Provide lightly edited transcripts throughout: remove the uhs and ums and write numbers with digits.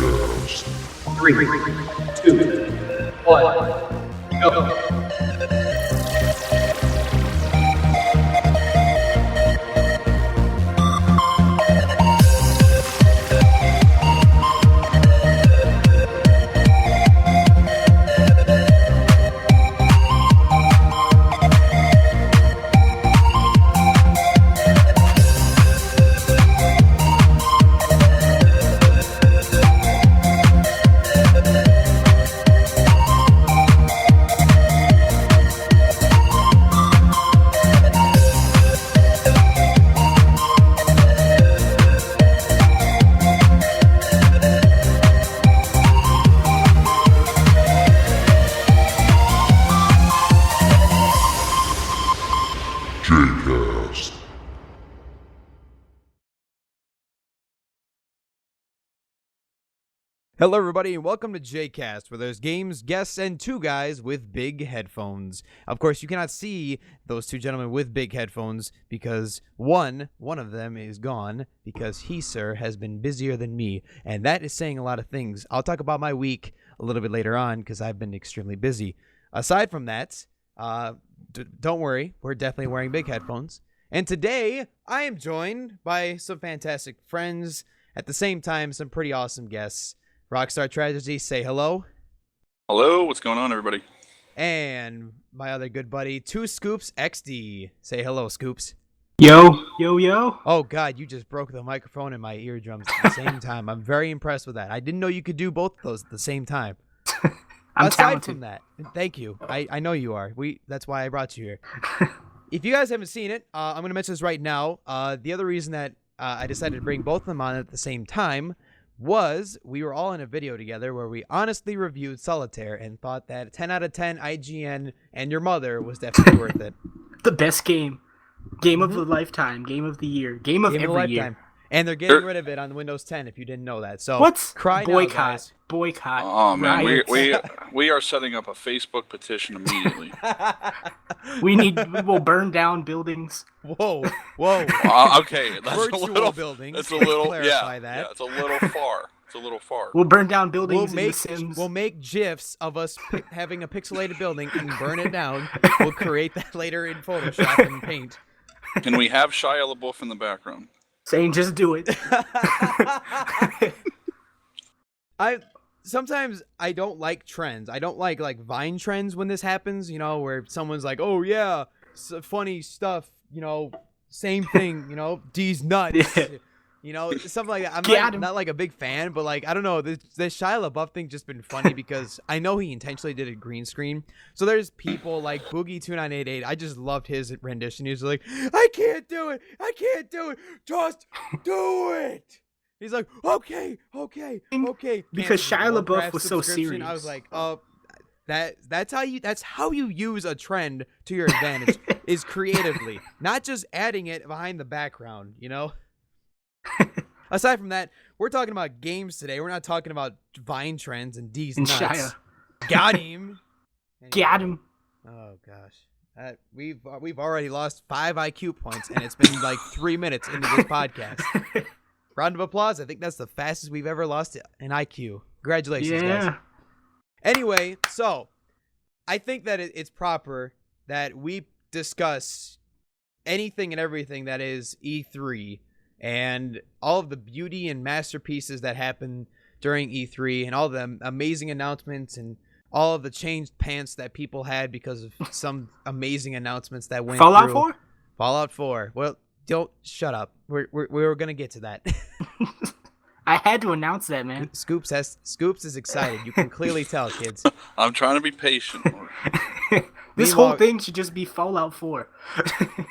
JayCast. 3, 2, 1, go. JayCast. Hello, everybody, and welcome to JayCast, where there's games, guests, and two guys with big headphones. Of course, you cannot see those two gentlemen with big headphones because one of them is gone because he, sir, has been busier than me, and that is saying a lot of things. I'll talk about my week a little bit later on because I've been extremely busy. Aside from that, don't worry, we're definitely wearing big headphones. And today, I am joined by some fantastic friends, at the same time, some pretty awesome guests. RockstarTragedy, say hello. Hello, what's going on, everybody? And my other good buddy, TwoScoopsXD. Say hello, Scoops. Yo, yo, yo. Oh, God, you just broke the microphone and my eardrums at the same time. I'm very impressed with that. I didn't know you could do both of those at the same time. I'm Aside talented. from that, thank you. I know you are. That's why I brought you here. If you guys haven't seen it, I'm going to mention this right now. The other reason that I decided to bring both of them on at the same time was we were all in a video together where we honestly reviewed Solitaire and thought that 10 out of 10 IGN and your mother was definitely worth it. The best game. Game of the lifetime. Game of the year. Game of Game of a every year. lifetime. And they're getting rid of it on Windows 10 if you didn't know that. So What's cry boycott? now, guys. Boycott. Oh man, Riot. we are setting up a Facebook petition immediately. we will burn down buildings. Whoa. Okay, that's Virtual a little. buildings. It's a little. Clarify Yeah, that. yeah, it's a little far. It's a little far. We'll burn down buildings in The Sims. We'll make GIFs of us having a pixelated building and burn it down. We'll create that later in Photoshop and Paint. Can we have Shia LaBeouf in the background? Saying just do it. Sometimes I don't like trends. I don't like Vine trends when this happens, you know, where someone's like, "Oh yeah, funny stuff," you know, same thing, you know, D's nuts. Yeah. You know, something like that. Got I'm him. not like a big fan, but like I don't know, this Shia LaBeouf thing just been funny because I know he intentionally did a green screen. So there's people like Boogie2988. I just loved his rendition. He was like, "I can't do it. I can't do it. Just do it." He's like, okay. Because Shia LaBeouf Warcraft was so subscription. serious. I was like, that's how you use a trend to your advantage is creatively, not just adding it behind the background, you know? Aside from that, we're talking about games today. We're not talking about Vine trends and D's And nuts. Shia. Got him. Got him. Oh gosh. We've already lost 5 IQ points, and it's been like 3 minutes into this podcast. Round of applause. I think that's the fastest we've ever lost an IQ. Congratulations, guys. Yeah. Anyway, so I think that it's proper that we discuss anything and everything that is E3 and all of the beauty and masterpieces that happen during E3 and all the amazing announcements and all of the changed pants that people had because of some amazing announcements that went Fallout through. 4? Fallout 4. Well, don't shut up. We're gonna get to that. I had to announce that, man. Scoops is excited. You can clearly tell, kids. I'm trying to be patient. This whole thing should just be Fallout 4.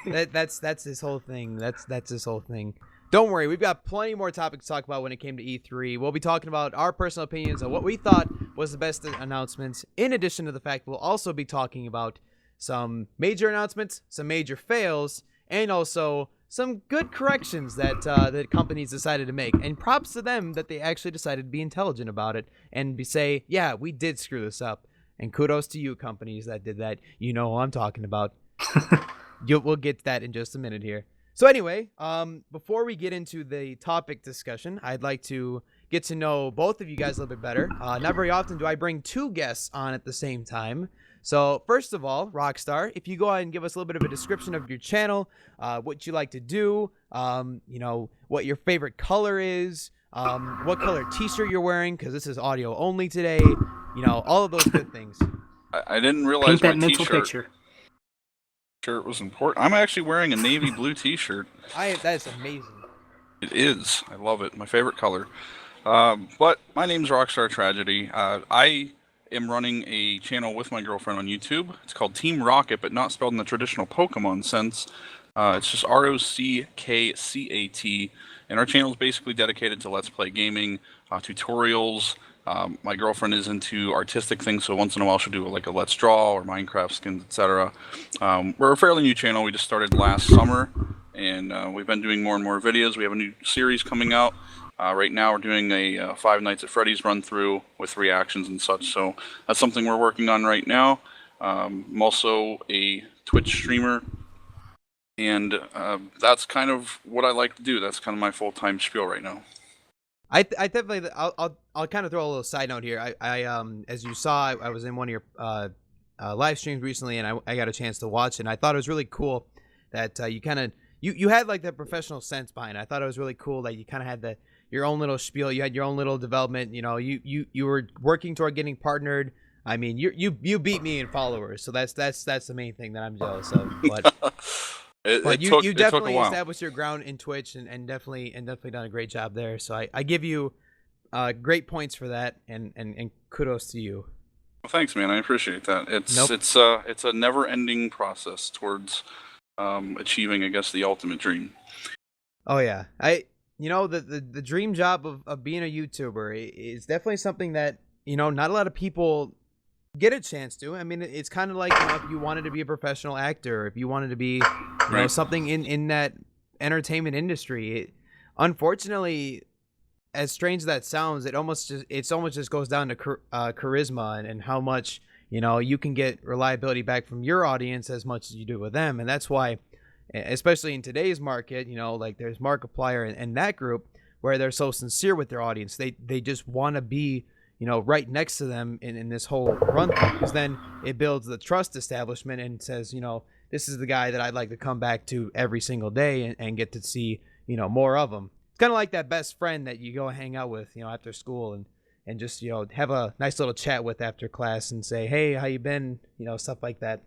That's his whole thing. That's his whole thing. Don't worry, we've got plenty more topics to talk about when it came to E3. We'll be talking about our personal opinions on what we thought was the best announcements. In addition to the fact we'll also be talking about some major announcements, some major fails, and also some good corrections that that companies decided to make. And props to them that they actually decided to be intelligent about it and say, yeah, we did screw this up. And kudos to you companies that did that. You know who I'm talking about. We'll get to that in just a minute here. So anyway, before we get into the topic discussion, I'd like to get to know both of you guys a little bit better. Not very often do I bring two guests on at the same time. So first of all, Rockstar, if you go ahead and give us a little bit of a description of your channel, what you like to do, what your favorite color is, what color t-shirt you're wearing, because this is audio only today, all of those good things. I didn't realize Paint that my mental t-shirt picture. shirt was important. I'm actually wearing a navy blue t-shirt. That is amazing. It is. I love it. My favorite color. But my name's RockstarTragedy. I am running a channel with my girlfriend on YouTube. It's called Team Rocket, but not spelled in the traditional Pokemon sense. It's just ROCKCAT, and our channel is basically dedicated to Let's Play gaming, tutorials. My girlfriend is into artistic things, so once in a while she'll do like a Let's Draw or Minecraft skins, etc. We're a fairly new channel. We just started last summer, and we've been doing more and more videos. We have a new series coming out. Right now we're doing a Five Nights at Freddy's run through with reactions and such, so that's something we're working on right now. I'm also a Twitch streamer, and that's kind of what I like to do. That's kind of my full-time spiel right now. I definitely, I'll kind of throw a little side note here. I as you saw, I was in one of your live streams recently, and I got a chance to watch it, and I thought it was really cool that you kind of, you had like that professional sense behind it. I thought it was really cool that you kind of had your own little spiel. You had your own little development. You were working toward getting partnered. I mean, you beat me in followers, so that's the main thing that I'm jealous of. But you definitely established your ground in Twitch and definitely done a great job there. So I give you great points for that, and kudos to you. Well, thanks, man. I appreciate that. It's a never-ending process towards achieving, I guess, the ultimate dream. Oh yeah, the dream job of being a YouTuber is definitely something that not a lot of people get a chance to. I mean, it's kind of like if you wanted to be a professional actor, if you wanted to be something in that entertainment industry. Unfortunately, as strange as that sounds, it almost just goes down to charisma and how much you can get reliability back from your audience as much as you do with them. And that's why, especially in today's market, like there's Markiplier and that group where they're so sincere with their audience. They just want to be right next to them in this whole run, because then it builds the trust establishment and says, this is the guy that I'd like to come back to every single day and get to see, more of them. It's kind of like that best friend that you go hang out with, after school and just, have a nice little chat with after class and say, hey, how you been? Stuff like that.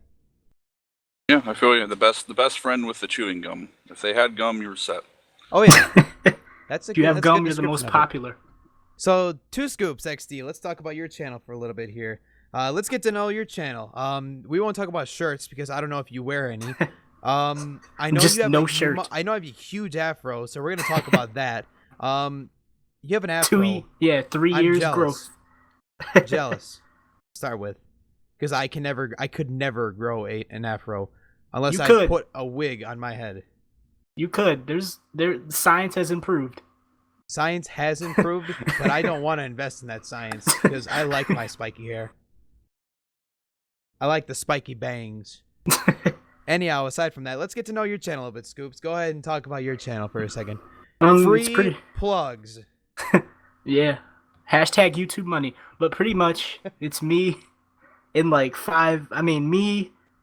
Yeah, I feel you. The best friend with the chewing gum. If they had gum, you were set. Oh yeah. If you have gum, you're the most popular. So, TwoScoopsXD, let's talk about your channel for a little bit here. Let's get to know your channel. We won't talk about shirts because I don't know if you wear any. I know just you have no shirt. I know you have a huge afro, so we're gonna talk about that. You have an afro. 3 years growth. Jealous. Start with, because I could never grow an afro unless I put a wig on my head. You could. Science has improved. Science has improved, but I don't want to invest in that science because I like my spiky hair. I like the spiky bangs. Anyhow, aside from that, let's get to know your channel a bit, Scoops. Go ahead and talk about your channel for a second. Free plugs. Yeah. Hashtag YouTube money. But pretty much, it's me and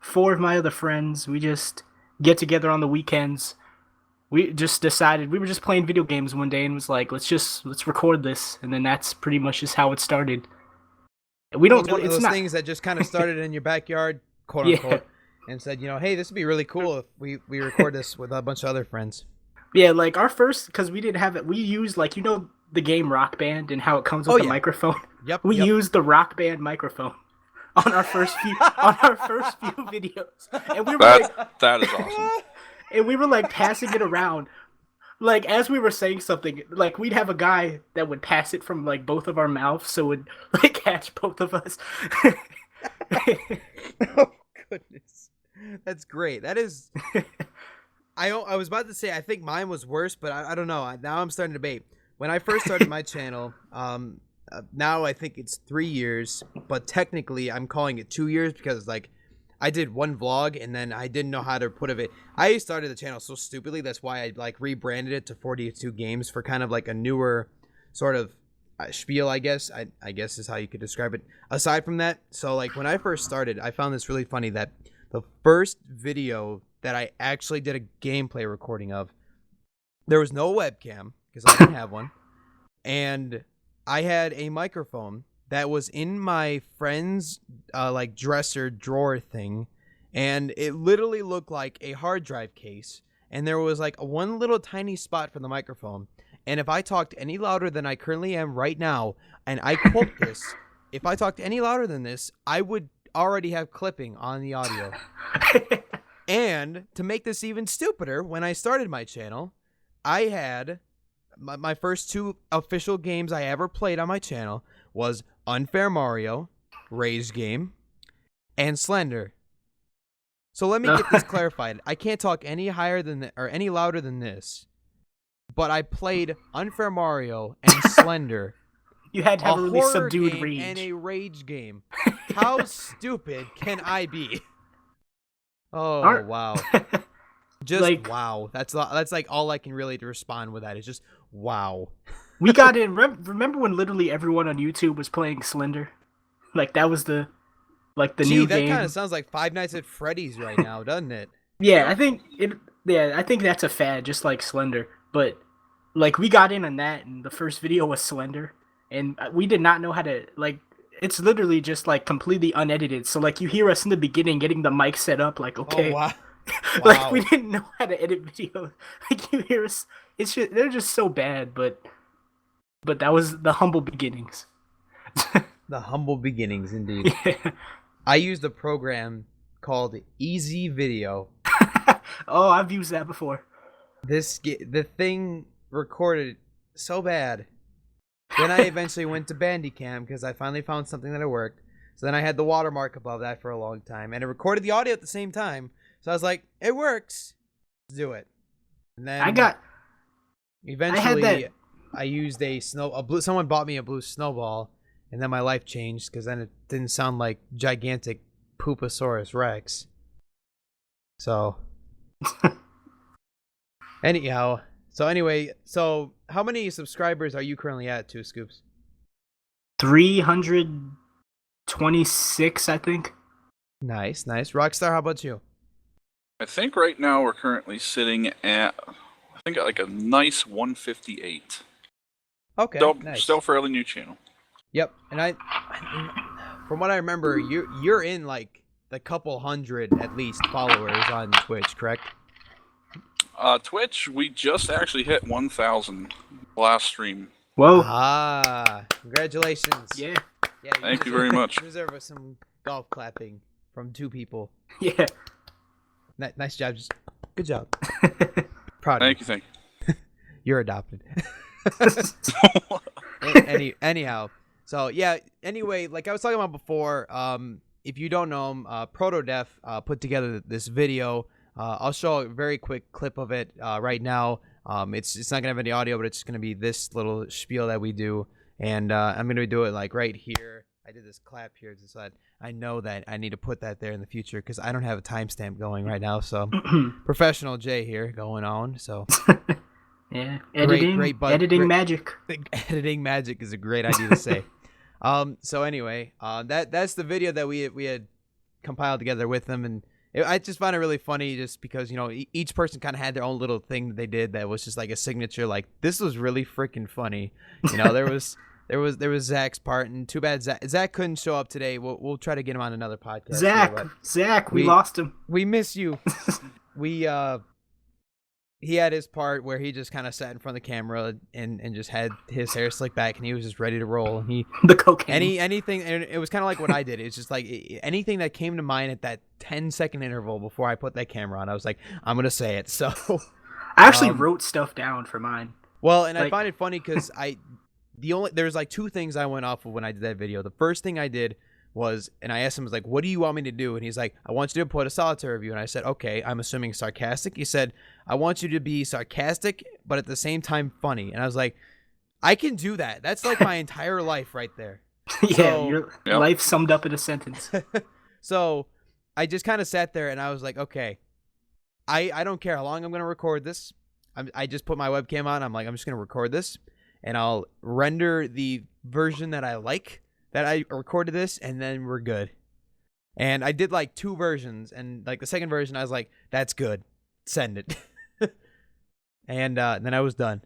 four of my other friends. We just get together on the weekends. We just decided, we were just playing video games one day and was like, let's record this. And then that's pretty much just how it started. We don't. It's one of those things that just kind of started in your backyard, quote unquote, and said, hey, this would be really cool if we record this with a bunch of other friends. Yeah, like our first, because we didn't have it. We used the game Rock Band and how it comes with the microphone. Yep. We used the Rock Band microphone on our first few videos, and we were that is awesome. And we were passing it around. As we were saying something, we'd have a guy that would pass it from both of our mouths, so it would catch both of us. Oh goodness, that's great. That is. I was about to say I think mine was worse, but I don't know. Now I'm starting to debate. When I first started my channel, now I think it's 3 years, but technically I'm calling it 2 years because I did one vlog and then I didn't know how to put it. I started the channel so stupidly. That's why I rebranded it to 42 Games for kind of a newer sort of spiel, I guess. I guess is how you could describe it. Aside from that, so like when I first started, I found this really funny that the first video that I actually did a gameplay recording of, there was no webcam because I didn't have one, and I had a microphone that was in my friend's like dresser drawer thing, and it literally looked like a hard drive case, and there was like one little tiny spot for the microphone. And if I talked any louder than I currently am right now, and I quote this, if I talked any louder than this, I would already have clipping on the audio. And to make this even stupider, when I started my channel, I had my first 2 official games I ever played on my channel was Unfair Mario, Rage Game, and Slender. So let me get this clarified. I can't talk any higher than or any louder than this. But I played Unfair Mario and Slender. You had to have a really subdued game rage. And a rage game. How stupid can I be? Oh, wow. Just like, wow. That's like all I can really respond with that. It's just wow. We got in. Remember when literally everyone on YouTube was playing Slender? Like that was the new that game. kind of sounds like Five Nights at Freddy's right now, doesn't it? Yeah, I think it. Yeah, I think that's a fad, just like Slender. But like we got in on that, and the first video was Slender, and we did not know how to like. It's literally just like completely unedited. So like you hear us in the beginning getting the mic set up, like okay, Oh, wow. like we didn't know how to edit videos. Like you hear us, it's just they're just so bad. But that was the humble beginnings. The humble beginnings, indeed. Yeah. I used a program called Easy Video. Oh, I've used that before. The thing recorded so bad. Then I eventually went to Bandicam because I finally found something that worked. So then I had the watermark above that for a long time, and it recorded the audio at the same time. So I was like, "It works. Let's do it." And then eventually I used someone bought me a blue snowball, and then my life changed because then it didn't sound like gigantic Pooposaurus Rex. So anyhow, so how many subscribers are you currently at, Two Scoops? 326, I think. Nice. Rockstar, how about you? I think right now we're currently sitting at, I think like a nice 158. Okay, nice. Still fairly new channel. Yep, and from what I remember, you're in like the couple hundred at least followers on Twitch, correct? Twitch, we just actually hit 1,000 last stream. Whoa! Congratulations! Yeah. Thank you very much. You deserve some golf clapping from 2 people. Yeah. Nice job. Good job. Proud of you. Thank you. You're adopted. Anyhow, so yeah. Anyway, like I was talking about before, if you don't know him, ProtoDef put together this video. I'll show a very quick clip of it right now. It's not gonna have any audio, but it's gonna be this little spiel that we do, and I'm gonna do it like right here. I did this clap here so that I know that I need to put that there in the future because I don't have a timestamp going right now. So professional Jay here going on. So yeah, editing magic. Editing magic is a great idea to say. So anyway, that's the video that we had compiled together with them, and I just found it really funny just because, you know, each person kind of had their own little thing that they did that was just like a signature. Like, this was really freaking funny. You know, there was Zach's part, and too bad Zach couldn't show up today. We'll try to get him on another podcast. Zach, we lost him. We miss you. He had his part where he just kind of sat in front of the camera and just had his hair slicked back, and he was just ready to roll. The cocaine. Anything, and it was kind of like what I did. It's just like anything that came to mind at that 10-second interval before I put that camera on. I was like, I'm gonna say it. So I actually wrote stuff down for mine. Well, and I find it funny because there's like 2 things I went off of when I did that video. The first thing I did was, and I asked him, like, what do you want me to do? And he's like, I want you to put a solitaire review. And I said, okay, I'm assuming sarcastic. He said, I want you to be sarcastic, but at the same time funny. And I was like, I can do that. That's like my entire life right there. Yeah, your life summed up in a sentence. So I just kind of sat there and I was like, okay, I don't care how long I'm going to record this. I just put my webcam on. I'm like, I'm just going to record this, and I'll render the version that I like that I recorded this, and then we're good. And I did like 2 versions, and like the second version, I was like, that's good. Send it. And then I was done.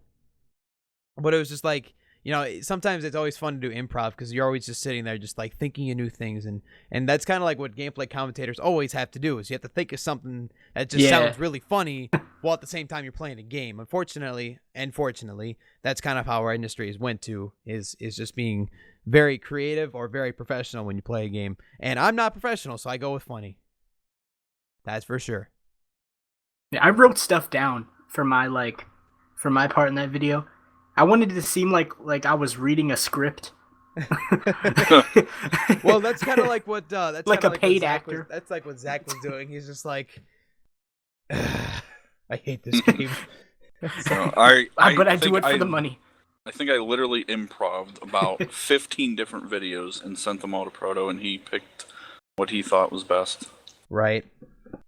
But it was just like, you know, sometimes it's always fun to do improv because you're always just sitting there just like thinking of new things. And that's kind of like what gameplay commentators always have to do is you have to think of something that just sounds really funny while at the same time you're playing a game. Unfortunately, and fortunately, that's kind of how our industry has went to is just being very creative or very professional when you play a game. And I'm not professional, so I go with funny. That's for sure. Yeah, I wrote stuff down for my part in that video. I wanted it to seem like I was reading a script. Well, that's kind of like what that's like a like paid what actor. That's like what Zach was doing. He's just like, I hate this game. So, but I do it for the money. I think I literally improv'd about 15 different videos and sent them all to Proto, and he picked what he thought was best. Right.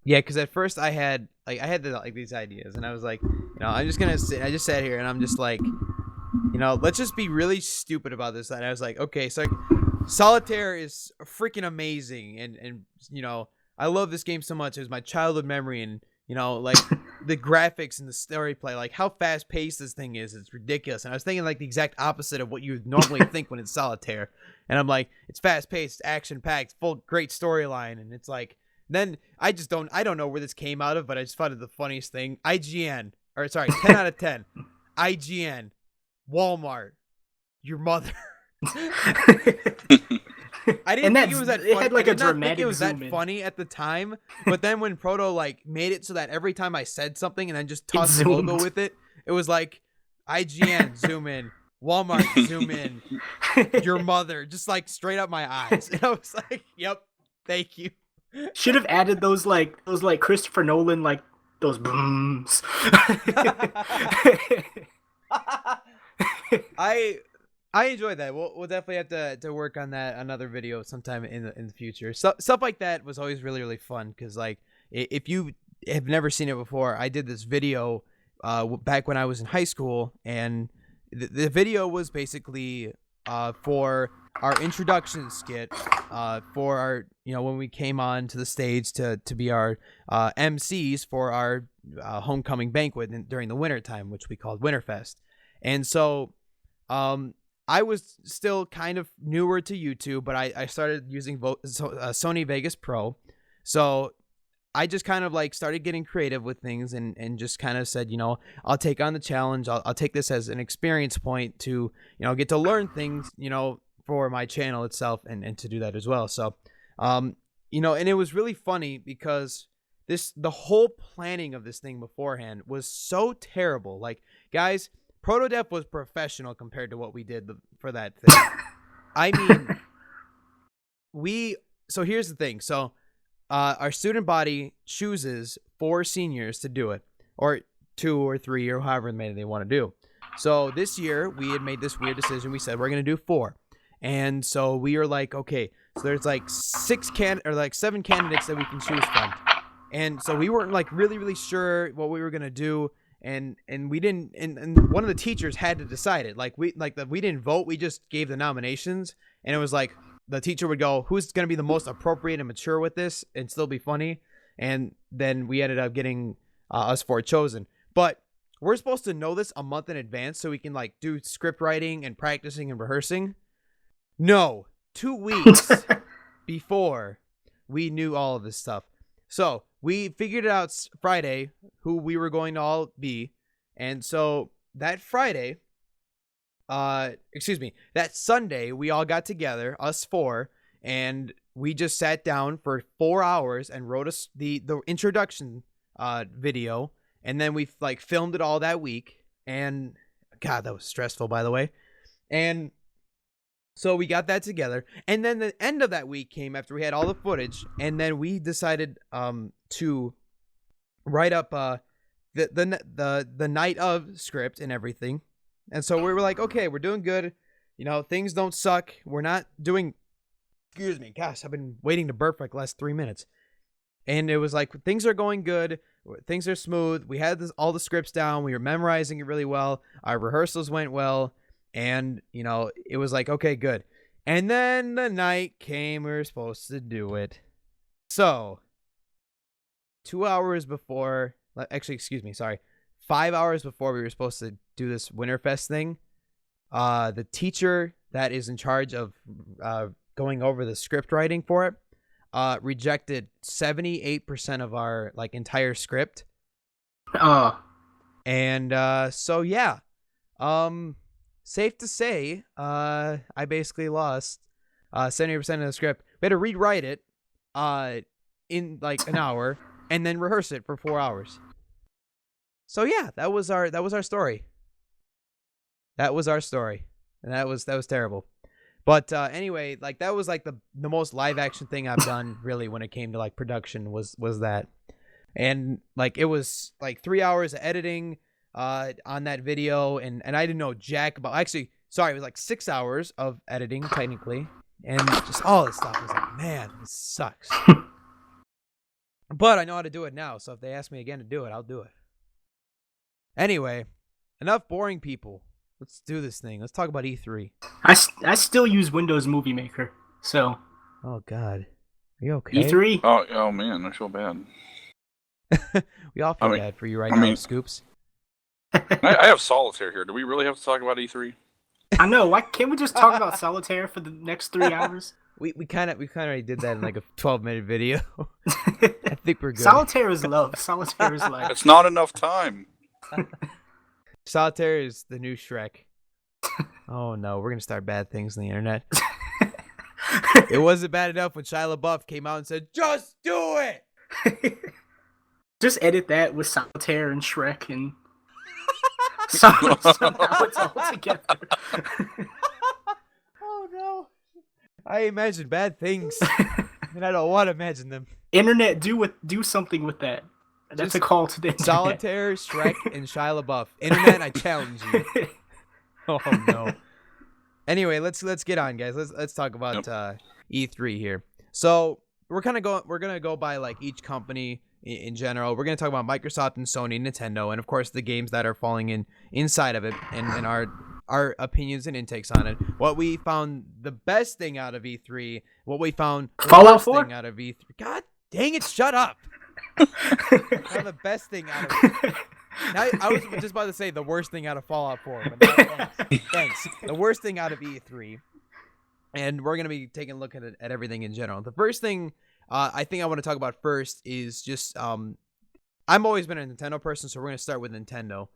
Yeah, because at first I had these ideas, and I was like, you know, I'm just gonna sit. I just sat here, and I'm just like, you know, let's just be really stupid about this. And I was like, okay, so Solitaire is freaking amazing, and you know, I love this game so much. It was my childhood memory, and you know, like the graphics and the story play, like how fast paced this thing is, it's ridiculous. And I was thinking like the exact opposite of what you would normally think when it's Solitaire. And I'm like, it's fast paced, action packed, full great storyline, and it's like. Then I don't know where this came out of, but I just found it the funniest thing. 10 out of 10. IGN, Walmart, your mother. I didn't think it was that funny. It had like I a did not think dramatic it was that zoom in. funny at the time, but then when Proto like made it so that every time I said something and then just tossed the logo with it, it was like IGN, zoom in, Walmart, zoom in, your mother, just like straight up my eyes. And I was like, yep, thank you. Should have added those Christopher Nolan those booms. I enjoyed that. We'll definitely have to work on that another video sometime in the future. Stuff like that was always really, really fun because like if you have never seen it before, I did this video back when I was in high school, and the video was basically for our introduction skit for our, you know, when we came on to the stage to be our MCs for our homecoming banquet during the winter time, which we called Winterfest. And so I was still kind of newer to YouTube, but I started using Sony Vegas Pro. So I just kind of like started getting creative with things and just kind of said, you know, I'll take on the challenge. I'll take this as an experience point to, you know, get to learn things, you know, for my channel itself and to do that as well. So, you know, and it was really funny because the whole planning of this thing beforehand was so terrible. Like, guys, Protodef was professional compared to what we did for that thing. I mean, so here's the thing. So, our student body chooses 4 seniors to do it, or 2 or 3 or however many they want to do. So this year we had made this weird decision. We said we're going to do 4. And so we were like, okay, so there's like 7 candidates that we can choose from. And so we weren't like really sure what we were going to do. And we didn't, and one of the teachers had to decide it. We didn't vote. We just gave the nominations, and it was like, the teacher would go, who's going to be the most appropriate and mature with this and still be funny? And then we ended up getting us 4 chosen. But we're supposed to know this a month in advance so we can like do script writing and practicing and rehearsing. No, 2 weeks before we knew all of this stuff. So we figured it out Friday who we were going to all be. And so that Friday, that Sunday, we all got together, us 4, and we just sat down for 4 hours and wrote us the introduction video, and then we like filmed it all that week. And God, that was stressful, by the way. And so we got that together, and then the end of that week came after we had all the footage, and then we decided to write up the night of script and everything. And so we were like, okay, we're doing good. You know, things don't suck. We're not doing, excuse me, gosh, I've been waiting to burp for like the last 3 minutes. And it was like, things are going good. Things are smooth. We had all the scripts down. We were memorizing it really well. Our rehearsals went well. And, you know, it was like, okay, good. And then the night came, we were supposed to do it. So, 2 hours before, actually, excuse me, sorry, 5 hours before we were supposed to do this Winterfest thing, the teacher that is in charge of going over the script writing for it rejected 78% of our like entire script. And so yeah, safe to say, I basically lost 70% of the script. We had to rewrite it in like an hour and then rehearse it for 4 hours. So yeah, that was our story. That was our story. And that was terrible. But anyway, like that was like the most live action thing I've done really when it came to like production was that. And like it was like 3 hours of editing on that video, and I didn't know jack about, actually sorry, it was like 6 hours of editing technically, and just all this stuff. I was like, man, this sucks. But I know how to do it now, so if they ask me again to do it, I'll do it. Anyway, enough boring people. Let's do this thing. Let's talk about E3. I still use Windows Movie Maker, so. Oh God, are you okay? E3. Oh man, I feel bad. We all feel bad for you right now, Scoops. I have Solitaire here. Do we really have to talk about E3? I know. Why can't we just talk about Solitaire for the next 3 hours? We kind of already did that in like a 12-minute video. I think we're good. Solitaire is love. Solitaire is life. It's not enough time. Solitaire is the new Shrek. Oh no, we're gonna start bad things on the internet. It wasn't bad enough when Shia LaBeouf came out and said, "Just do it." Just edit that with Solitaire and Shrek, and somehow it's all together. Oh no, I imagine bad things, and I don't want to imagine them. Internet, do something with that. That's a call to the internet. Solitaire, Shrek, and Shia LaBeouf. Internet, I challenge you. Oh no. Anyway, let's get on, guys. Let's talk about E3 here. So we're gonna go by like each company in general. We're gonna talk about Microsoft and Sony, Nintendo, and of course the games that are falling inside of it, and our opinions and intakes on it. What we found the best thing out of E3. What we found the Fallout 4 thing out of E3. God dang it! Shut up. The best thing out of it. Now, I was just about to say the worst thing out of Fallout 4, but no, thanks. The worst thing out of E3, and we're gonna be taking a look at everything in general. The first thing I think I want to talk about first is just I've always been a Nintendo person, so we're gonna start with Nintendo.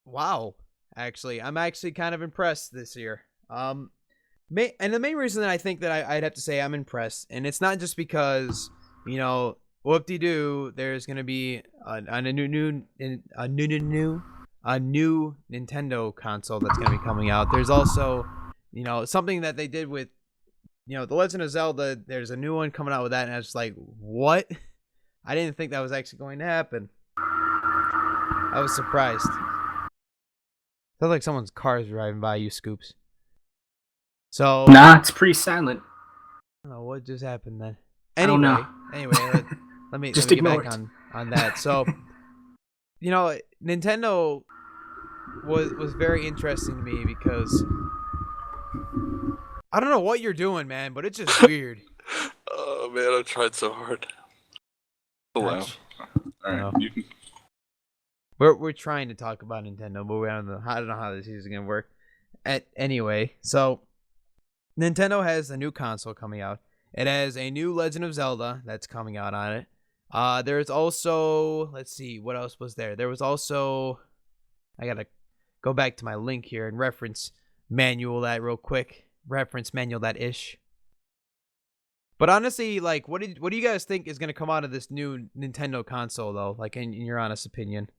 Wow, actually, I'm actually kind of impressed this year. And the main reason that I think that I'd have to say I'm impressed, and it's not just because, you know, whoop-de-doo, there's gonna be a new Nintendo console that's gonna be coming out. There's also, you know, something that they did with, you know, The Legend of Zelda. There's a new one coming out with that, and I was just like, what? I didn't think that was actually going to happen. I was surprised. Sounds like someone's car is driving by you, Scoops. So nah, it's pretty silent. I don't know what just happened then. I don't know. Anyway, let me Just get ignore back it. on that. So, you know, Nintendo was very interesting to me because I don't know what you're doing, man, but it's just weird. Oh man, I tried so hard to laugh. All right, you can. We're trying to talk about Nintendo, but I don't know how this is gonna work. Anyway, so Nintendo has a new console coming out. It has a new Legend of Zelda that's coming out on it. There's also, let's see, what else was there? There was also, I gotta go back to my link here and reference manual that real quick. Reference manual that ish. But honestly, like, what do you guys think is gonna come out of this new Nintendo console though? Like, in your honest opinion.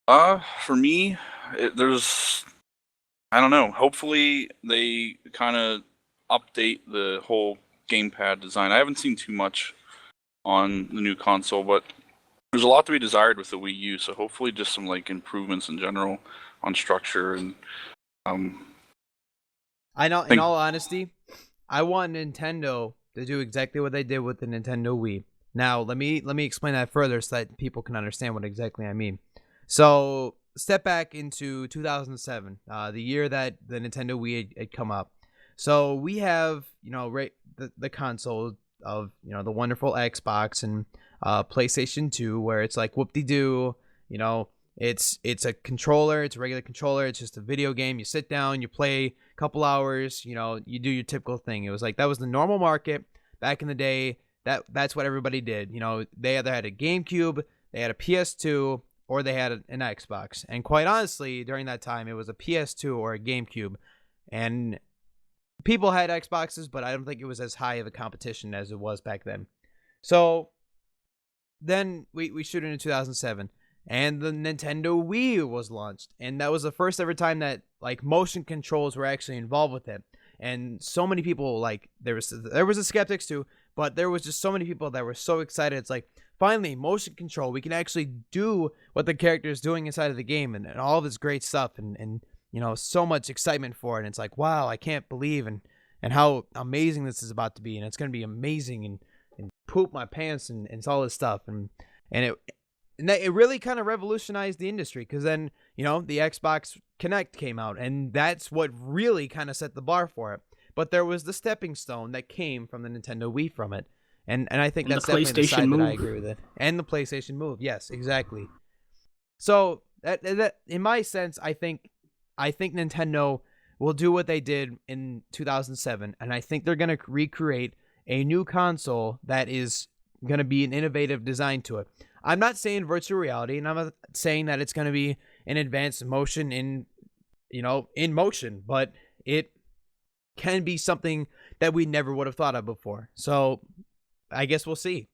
For me, I don't know. Hopefully, they kind of update the whole gamepad design. I haven't seen too much on the new console, but there's a lot to be desired with the Wii U. So hopefully, just some like improvements in general on structure and. I know. In all honesty, I want Nintendo to do exactly what they did with the Nintendo Wii. Now, let me explain that further so that people can understand what exactly I mean. So step back into 2007, the year that the Nintendo Wii had come up. So we have, right, the console of, the wonderful Xbox and PlayStation 2, where it's like whoop-de-doo, it's a controller, it's a regular controller, it's just a video game. You sit down, you play a couple hours, you do your typical thing. It was like that was the normal market back in the day. That's what everybody did. They either had a GameCube, they had a PS2, or they had an Xbox. And quite honestly, during that time, it was a PS2 or a GameCube. And people had Xboxes, but I don't think it was as high of a competition as it was back then. So then we shoot into 2007, and the Nintendo Wii was launched. And that was the first ever time that like motion controls were actually involved with it. And so many people, like, there was the skeptics too, but there was just so many people that were so excited. It's like, finally, motion control. We can actually do what the character is doing inside of the game, and all of this great stuff, and so much excitement for it. And it's like, wow, I can't believe and how amazing this is about to be, and it's going to be amazing, and poop my pants, and it's all this stuff. And it really kind of revolutionized the industry, because then, the Xbox Kinect came out, and that's what really kind of set the bar for it. But there was the stepping stone that came from the Nintendo Wii from it. And I think that's definitely the side that I agree with it. And the PlayStation Move. Yes, exactly. So that in my sense, I think Nintendo will do what they did in 2007, and I think they're going to recreate a new console that is going to be an innovative design to it. I'm not saying virtual reality, and I'm not saying that it's going to be an advanced motion in motion, but it can be something that we never would have thought of before. So I guess we'll see.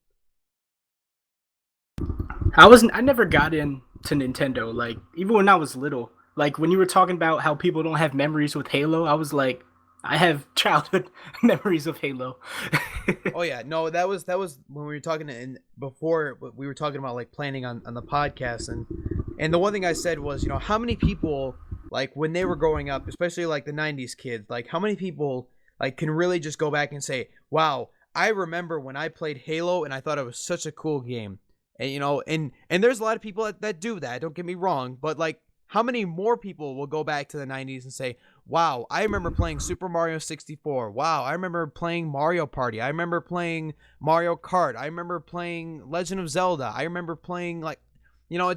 I never got into Nintendo, like, even when I was little. Like, when you were talking about how people don't have memories with Halo, I was like, I have childhood memories of Halo. Oh yeah, no, that was when we were talking before we were talking about like planning on the podcast, and the one thing I said was, how many people, like, when they were growing up, especially like the 90s kids, like, how many people like can really just go back and say, wow, I remember when I played Halo and I thought it was such a cool game. And and there's a lot of people that do that, don't get me wrong, but like, how many more people will go back to the 90s and say, wow, I remember playing Super Mario 64. Wow, I remember playing Mario Party. I remember playing Mario Kart. I remember playing Legend of Zelda. I remember playing, like,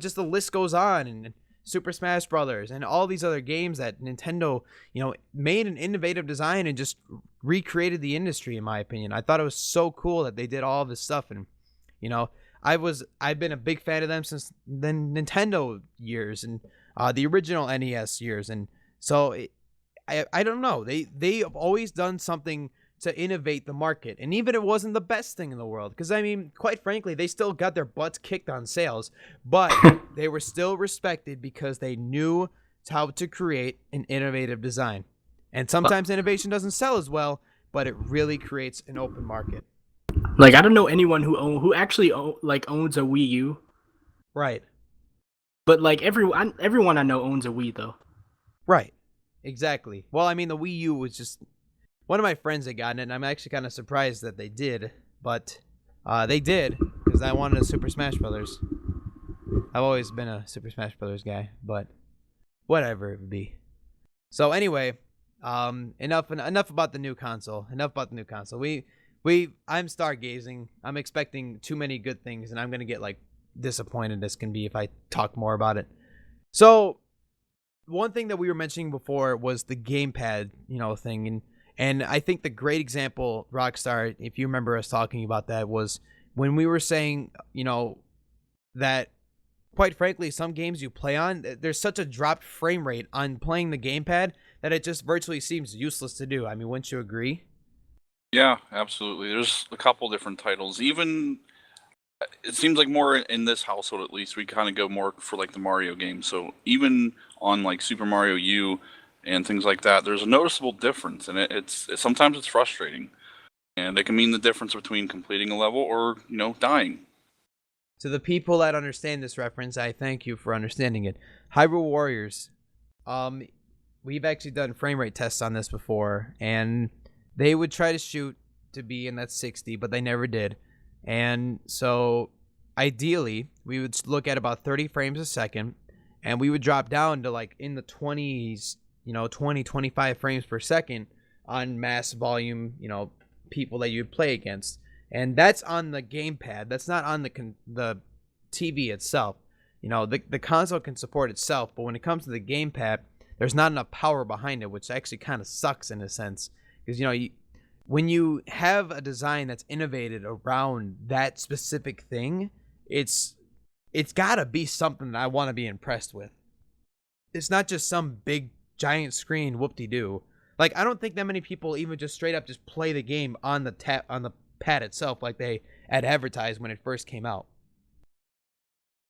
just the list goes on, and Super Smash Brothers and all these other games that Nintendo, made an innovative design and just recreated the industry, in my opinion. I thought it was so cool that they did all this stuff, and, I've been a big fan of them since the Nintendo years, and the original NES years. And so I don't know. They have always done something to innovate the market. And even if it wasn't the best thing in the world, because, I mean, quite frankly, they still got their butts kicked on sales, but they were still respected because they knew how to create an innovative design. And sometimes innovation doesn't sell as well, but it really creates an open market. Like, I don't know anyone who actually owns a Wii U. Right. But like everyone I know owns a Wii though. Right. Exactly. Well, I mean, the Wii U was just one of my friends that got it, and I'm actually kind of surprised that they did, but they did, because I wanted a Super Smash Brothers. I've always been a Super Smash Brothers guy, but whatever it would be. So anyway, enough about the new console. I'm stargazing. I'm expecting too many good things, and I'm gonna get like disappointed as can be if I talk more about it. So one thing that we were mentioning before was the gamepad, thing, and I think the great example, Rockstar, if you remember us talking about that, was when we were saying, that quite frankly, some games you play on, there's such a dropped frame rate on playing the gamepad that it just virtually seems useless to do. I mean, wouldn't you agree? Yeah, absolutely. There's a couple different titles. Even it seems like more in this household, at least, we kind of go more for like the Mario games. So even on like Super Mario U and things like that, there's a noticeable difference, and it's sometimes it's frustrating, and it can mean the difference between completing a level or dying. To the people that understand this reference, I thank you for understanding it. Hyrule Warriors. We've actually done frame rate tests on this before, and they would try to shoot to be in that 60, but they never did. And so ideally, we would look at about 30 frames a second, and we would drop down to like in the 20s, 25 frames per second on mass volume, people that you'd play against. And that's on the gamepad. That's not on the TV itself. The console can support itself, but when it comes to the gamepad, there's not enough power behind it, which actually kind of sucks in a sense. Because, when you have a design that's innovated around that specific thing, it's got to be something that I want to be impressed with. It's not just some big giant screen whoop-de-doo. Like, I don't think that many people even just straight up just play the game on the pad itself like they had advertised when it first came out.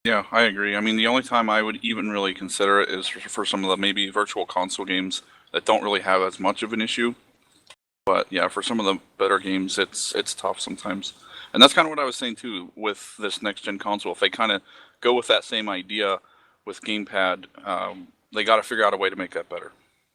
Yeah, I agree. I mean, the only time I would even really consider it is for some of the maybe virtual console games that don't really have as much of an issue. But yeah, for some of the better games, it's tough sometimes. And that's kind of what I was saying too with this next gen console. If they kind of go with that same idea with gamepad, they got to figure out a way to make that better.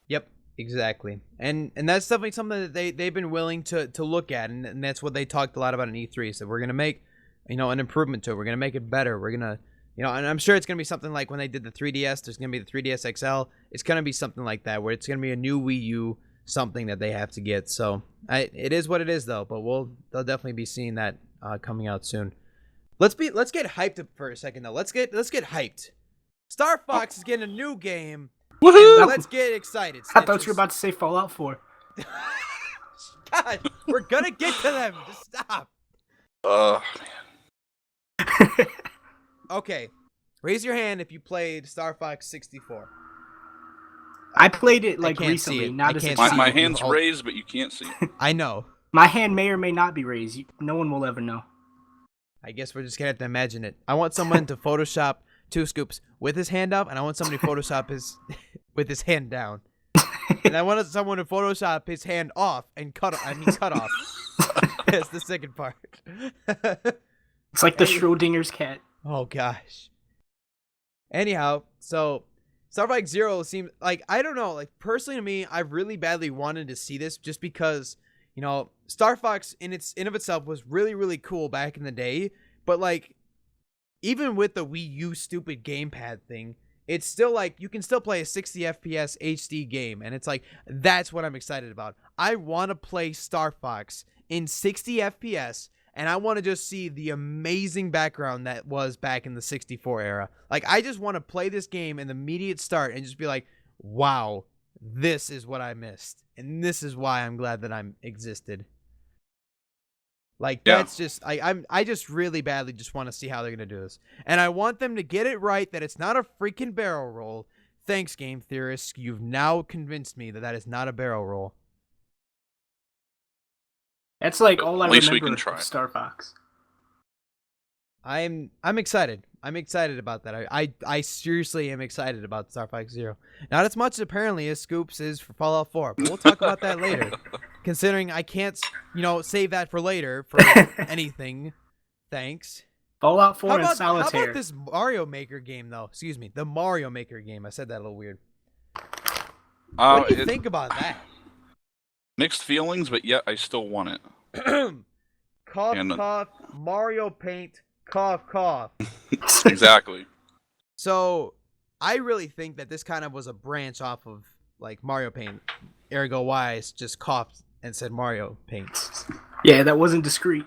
Yep, exactly. And that's definitely something that they've been willing to look at, and that's what they talked a lot about in E3. So we're gonna make an improvement to it. We're gonna make it better. We're gonna and I'm sure it's gonna be something like when they did the 3DS. There's gonna be the 3DS XL. It's gonna be something like that, where it's gonna be a new Wii U, something that they have to get. So it is what it is though. But they'll definitely be seeing that coming out soon. Let's get hyped for a second though. Let's get hyped. Star Fox is getting a new game. Woohoo! Let's get excited. I thought you were about to say Fallout 4. God, we're gonna get to them. Just stop. Man. Okay, raise your hand if you played Star Fox 64. I played it can't see recently, it. not I as can't a see My it. hand's Oh. raised, but you can't see it. I know. My hand may or may not be raised. No one will ever know. I guess we're just gonna have to imagine it. I want someone to Photoshop Two Scoops with his hand up, and I want somebody to Photoshop his with his hand down. And I wanted someone to Photoshop his hand off and cut off. That's the second part. It's like the Schrodinger's cat. Oh gosh. Anyhow, so Star Fox Zero seems like, I don't know, like personally to me, I really badly wanted to see this just because, Star Fox in of itself was really, really cool back in the day, but like even with the Wii U stupid gamepad thing, it's still like you can still play a 60 FPS HD game, and it's like that's what I'm excited about. I want to play Star Fox in 60 FPS, and I want to just see the amazing background that was back in the 64 era. Like, I just want to play this game in the immediate start and just be like, wow, this is what I missed, and this is why I'm glad that I'm existed. Like, that's just, I just really badly just want to see how they're going to do this. And I want them to get it right, that it's not a freaking barrel roll. Thanks, game theorists. You've now convinced me that is not a barrel roll. That's like all I At least we remember can try. of Star Fox. I'm excited. I'm excited about that. I seriously am excited about Star Fox Zero. Not as much apparently as Scoops is for Fallout 4, but we'll talk about that later. Considering I can't, save that for later for anything. Thanks. Fallout 4 and Solitaire. How about this Mario Maker game though? Excuse me, the Mario Maker game. I said that a little weird. What do you think about that? Mixed feelings, but yet I still want it. Cough, cough, Mario Paint, cough, cough. Exactly. So, I really think that this kind of was a branch off of, like, Mario Paint. Ergo Wise just coughed and said Mario Paint. Yeah, that wasn't discreet.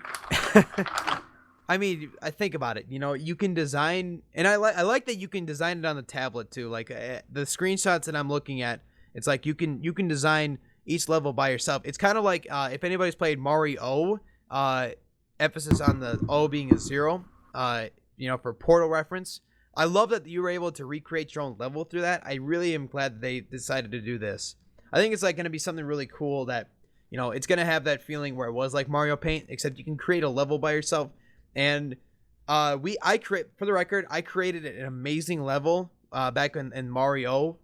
I mean, I think about it. You can design, and I like that you can design it on the tablet too. Like the screenshots that I'm looking at, it's like you can design each level by yourself. It's kind of like if anybody's played Mario, emphasis on the O being a 0. For Portal reference. I love that you were able to recreate your own level through that. I really am glad that they decided to do this. I think it's like going to be something really cool that, it's going to have that feeling where it was like Mario Paint, except you can create a level by yourself. And for the record, I created an amazing level back in Mario.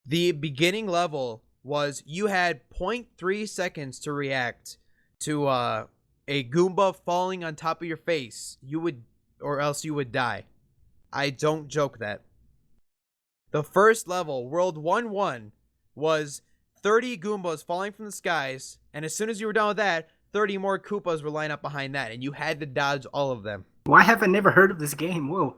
The beginning level was you had 0.3 seconds to react to a Goomba falling on top of your face. Or else you would die. I don't joke that. The first level, World 1-1, was 30 Goombas falling from the skies, and as soon as you were done with that, 30 more Koopas were lined up behind that, and you had to dodge all of them. Why have I never heard of this game? Whoa.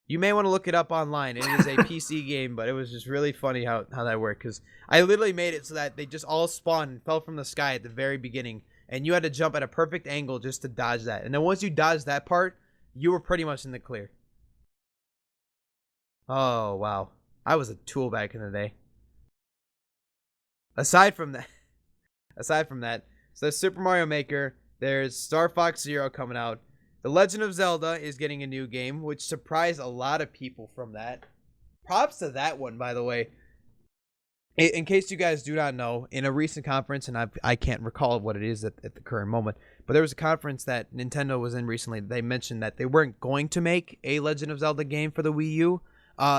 You may want to look it up online. It is a PC game, but it was just really funny how that worked. Because I literally made it so that they just all spawned and fell from the sky at the very beginning. And you had to jump at a perfect angle just to dodge that. And then once you dodged that part, you were pretty much in the clear. Oh, wow. I was a tool back in the day. Aside from that, so there's Super Mario Maker. There's Star Fox Zero coming out. The Legend of Zelda is getting a new game, which surprised a lot of people from that. Props to that one, by the way. In case you guys do not know, in a recent conference, and I can't recall what it is at the current moment, but there was a conference that Nintendo was in recently. They mentioned that they weren't going to make a Legend of Zelda game for the Wii U.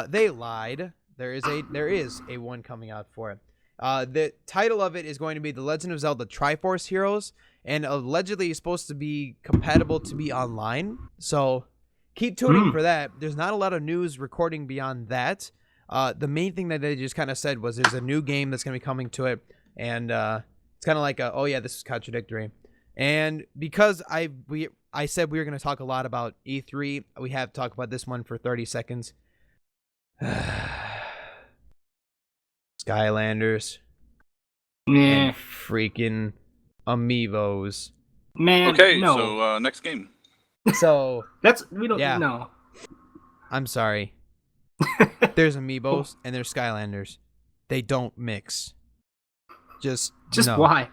They lied. There is a one coming out for it. The title of it is going to be The Legend of Zelda Triforce Heroes, and allegedly is supposed to be compatible to be online. So keep tuning for that. There's not a lot of news recording beyond that. The main thing that they just kind of said was there's a new game that's going to be coming to it, and it's kind of like oh yeah, this is contradictory. And because I said we were going to talk a lot about E3, we have to talk about this one for 30 seconds. Skylanders. Yeah. And freaking Amiibos. Man, Okay, no. so next game. So we don't know. I'm sorry. There's Amiibos and there's Skylanders. They don't mix. Just no. Why?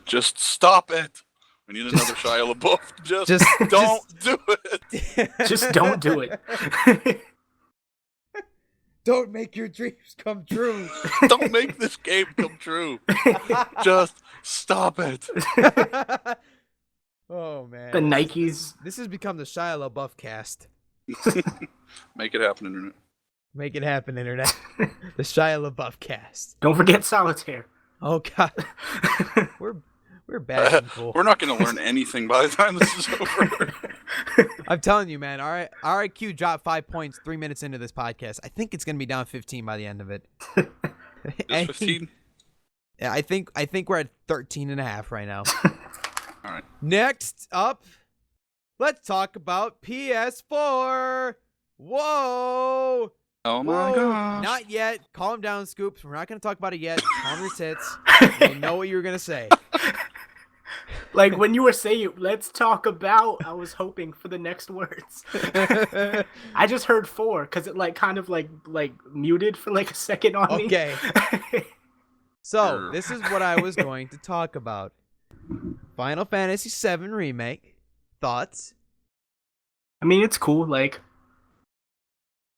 Just stop it. We need another Shia LaBeouf. Just don't do it. Just don't do it. Don't make your dreams come true. Don't make this game come true. Just stop it. Oh man. The Nikes. This has become the Shia LaBeouf cast. Make it happen, internet. Make it happen, internet. The Shia LaBeouf cast. Don't forget Solitaire. Oh god. We're bad people. We're not going to learn anything by the time this is over. I'm telling you, man. Our IQ dropped 5 points 3 minutes into this podcast. I think it's going to be down 15 by the end of it. Just 15? Yeah, I think we're at 13 and a half right now. All right. Next up, let's talk about PS4. Whoa. Oh my gosh. Not yet. Calm down, Scoops. We're not going to talk about it yet. Calm your tits. I know what you were going to say. Like when you were saying, let's talk about, I was hoping for the next words. I just heard 4 because it kind of muted for a second on me. Okay. So this is what I was going to talk about. Final Fantasy VII Remake. Thoughts? I mean, it's cool.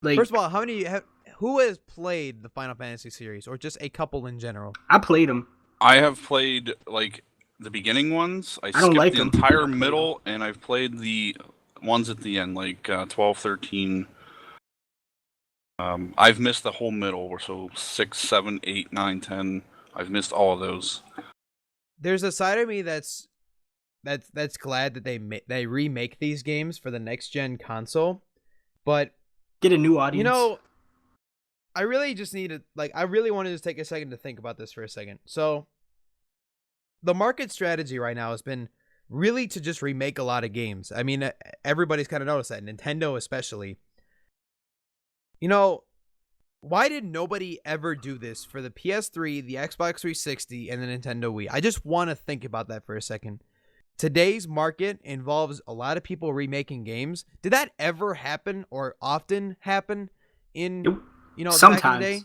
First of all, who has played the Final Fantasy series, or just a couple in general? I played them. I have played the beginning ones. I don't skipped like the them. entire middle, and I've played the ones at the end, 12, 13. I've missed the whole middle, so 6, 7, 8, 9, 10. I've missed all of those. There's a side of me that's glad that they remake these games for the next gen console, but Get a new audience. I really just need to I really want to just take a second to think about this for a second. So the market strategy right now has been really to just remake a lot of games. I mean, everybody's kind of noticed that, Nintendo especially. Why did nobody ever do this for the PS3, the Xbox 360, and the Nintendo Wii? I just want to think about that for a second. Today's market involves a lot of people remaking games. Did that ever happen or often happen in, sometimes. back in the day?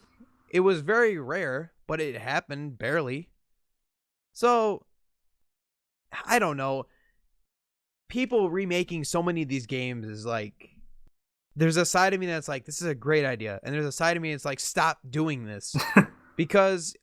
It was very rare, but it happened barely. So, I don't know. People remaking so many of these games is there's a side of me that's this is a great idea. And there's a side of me that's stop doing this. Because,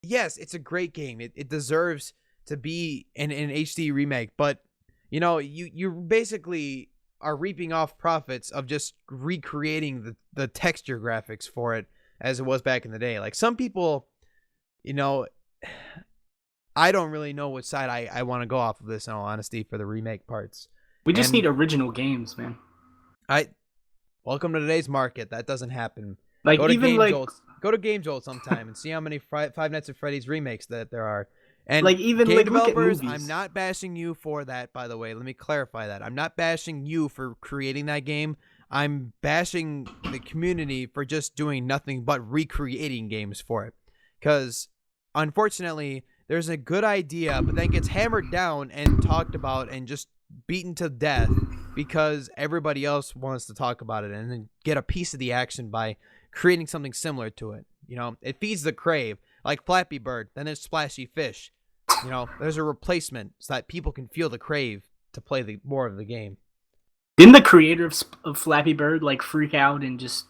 yes, it's a great game. It deserves to be an HD remake. But, you basically are reaping off profits of just recreating the texture graphics for it as it was back in the day. Some people, I don't really know which side I want to go off of this, in all honesty, for the remake parts. We just need original games, man. Welcome to today's market. That doesn't happen. Go to Game Jolt sometime and see how many Five Nights at Freddy's remakes that there are. And game look at developers, movies. I'm not bashing you for that, by the way. Let me clarify that. I'm not bashing you for creating that game. I'm bashing the community for just doing nothing but recreating games for it. Because, unfortunately, there's a good idea, but then gets hammered down and talked about and just beaten to death because everybody else wants to talk about it and then get a piece of the action by creating something similar to it. You know, it feeds the crave, like Flappy Bird. Then there's Splashy Fish. You know, there's a replacement so that people can feel the crave to play more of the game. Didn't the creator of Flappy Bird like freak out and just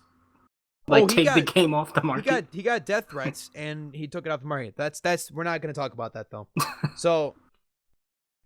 take the game off the market? He got death threats and he took it off the market. That's we're not going to talk about that though. So